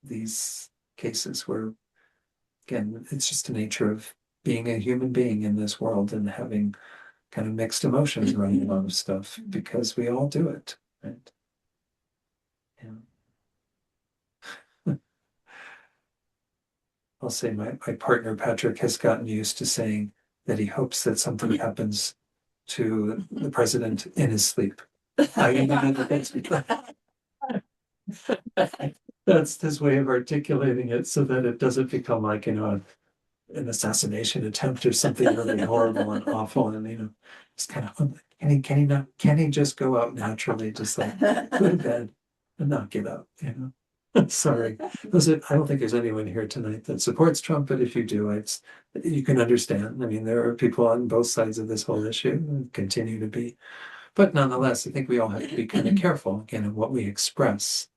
these cases where, again, it's just the nature of being a human being in this world and having kind of mixed emotions around a lot of stuff because we all do it, right? Yeah. I'll say my partner Patrick has gotten used to saying that he hopes that something happens to the president in his sleep. That's his way of articulating it so that it doesn't become like, an assassination attempt or something really horrible and awful. And, just kind of, can he just go out naturally, just like go to bed and not get up, Sorry. I don't think there's anyone here tonight that supports Trump, but if you do, you can understand. I mean, there are people on both sides of this whole issue and continue to be. But nonetheless, I think we all have to be kind of careful, again, of what we express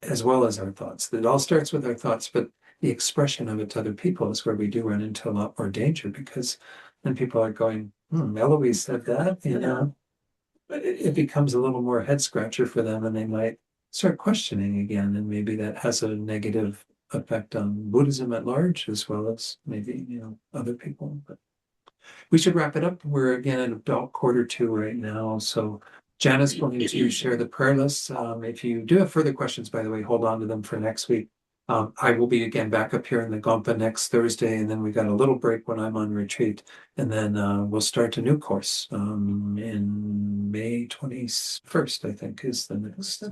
as well as our thoughts. It all starts with our thoughts, but the expression of it to other people is where we do run into a lot more danger because then people are going, Eloise said that, but it becomes a little more head scratcher for them and they might start questioning again. And maybe that has a negative effect on Buddhism at large, as well as maybe, other people. But we should wrap it up. We're again at about 1:45 right now. So Jana's going to share the prayer list. If you do have further questions, by the way, hold on to them for next week. I will be again back up here in the Gompa next Thursday, and then we got a little break when I'm on retreat, and then we'll start a new course in May 21st, I think, is the next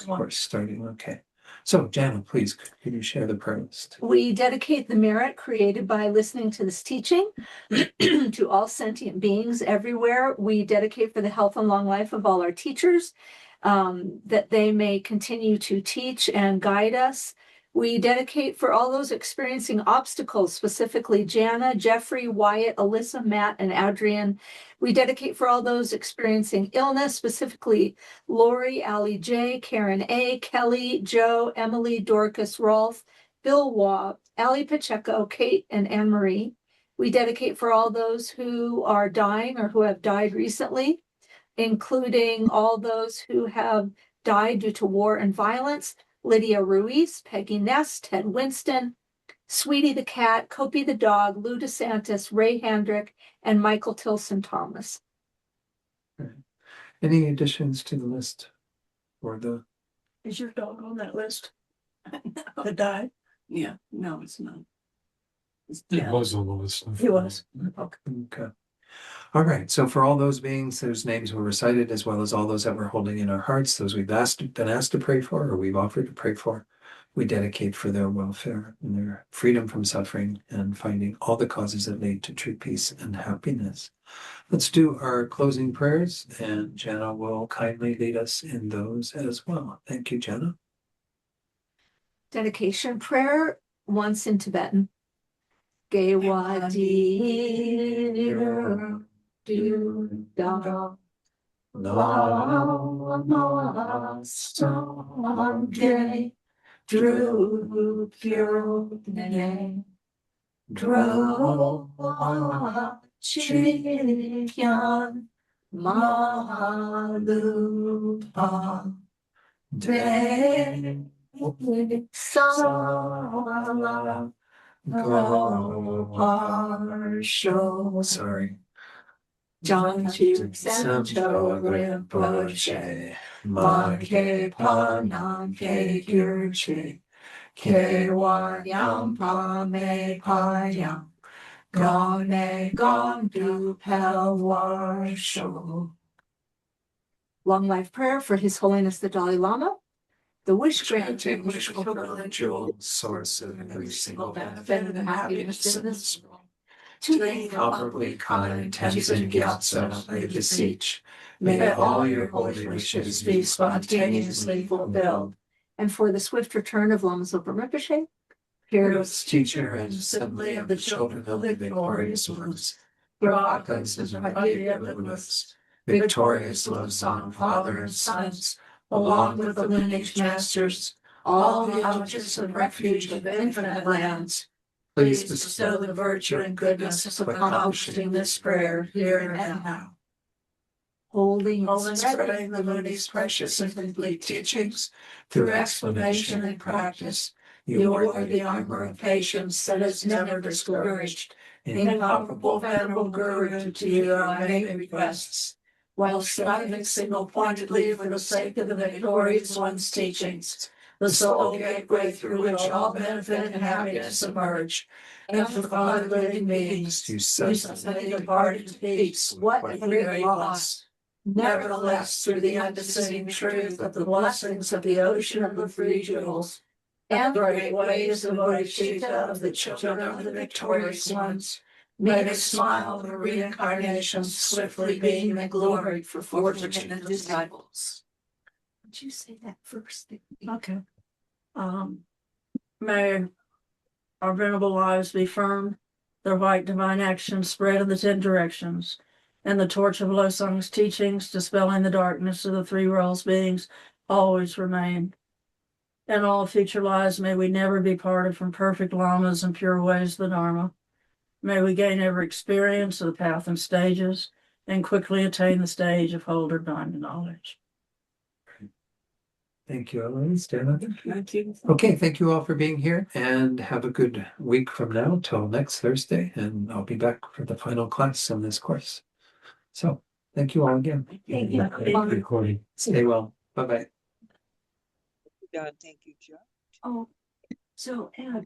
course starting. Okay. So, Jana, please, can you share the prayer list? We dedicate the merit created by listening to this teaching to all sentient beings everywhere. We dedicate for the health and long life of all our teachers, that they may continue to teach and guide us. We dedicate for all those experiencing obstacles, specifically Jana, Jeffrey, Wyatt, Alyssa, Matt, and Adrian. We dedicate for all those experiencing illness, specifically Lori, Allie J, Karen A, Kelly, Joe, Emily, Dorcas, Rolf, Bill Waugh, Allie Pacheco, Kate, and Anne Marie. We dedicate for all those who are dying or who have died recently, including all those who have died due to war and violence. Lydia Ruiz, Peggy Ness, Ted Winston, Sweetie the cat, Kopi the dog, Lou DeSantis, Ray Handrick, and Michael Tilson Thomas. Any additions to the list or the? Is your dog on that list? That died? Yeah, no, it's not. It was on the list. He was. Okay. All right. So for all those beings whose names were recited, as well as all those that we're holding in our hearts, those we've been asked to pray for, or we've offered to pray for, we dedicate for their welfare and their freedom from suffering and finding all the causes that lead to true peace and happiness. Let's do our closing prayers, and Jana will kindly lead us in those as well. Thank you, Jana. Dedication prayer, once in Tibetan. Gewadi du da lama sangye dru pyone dro chipyan malupa de sa Sorry. John Chu Sancho Rinpoche, Manke Panamke Gyurche, Kwanyam Pame Payam, Gone Gondu Pelwarsho. Long life prayer for His Holiness the Dalai Lama. The wish granting, wish fulfilling jewel, source of every single benefit and happiness in this world. To the incomparably kind Tenzin Gyatso, I beseech, may all your holy wishes be spontaneously fulfilled. And for the swift return of Lama Zopa Rinpoche, fearless teacher and assembly of the children of the victorious ones, Gravakas and Radia Limitless, victorious love song, Father and Sons, along with the lineage masters, all the objects of refuge of infinite lands, please bestow the virtue and goodness of accomplishing this prayer here and now. Holding and spreading the Buddha's precious and complete teachings through explanation and practice, You are the armor of patience that is never discouraged. Incomparable venerable Guru, to you I make requests. While striving single-pointedly for the sake of the victorious one's teachings, the sole gateway through which all benefit and happiness emerge, and for all living beings, you suddenly depart into peace. What a great loss! Nevertheless, through the undeceiving truth of the blessings of the ocean of the free jewels, and the great ways of Bodhicitta of the children of the victorious ones, may the smile of a reincarnation swiftly beam and glory for fortunate disciples. Would you say that first? Okay. May our venerable lives be firm, their white divine actions spread in the 10 directions, and the torch of Losang's teachings, dispelling the darkness of the three worlds beings, always remain. In all future lives, may we never be parted from perfect lamas and pure ways of the Dharma. May we gain every experience of the path and stages, and quickly attain the stage of holder divine knowledge. Thank you, Eloise. Dana. Thank you. Okay, thank you all for being here, and have a good week from now till next Thursday, and I'll be back for the final class in this course. So, thank you all again. Thank you. Recording. Stay well. Bye-bye. Don, thank you, Joe. Oh, so Ed,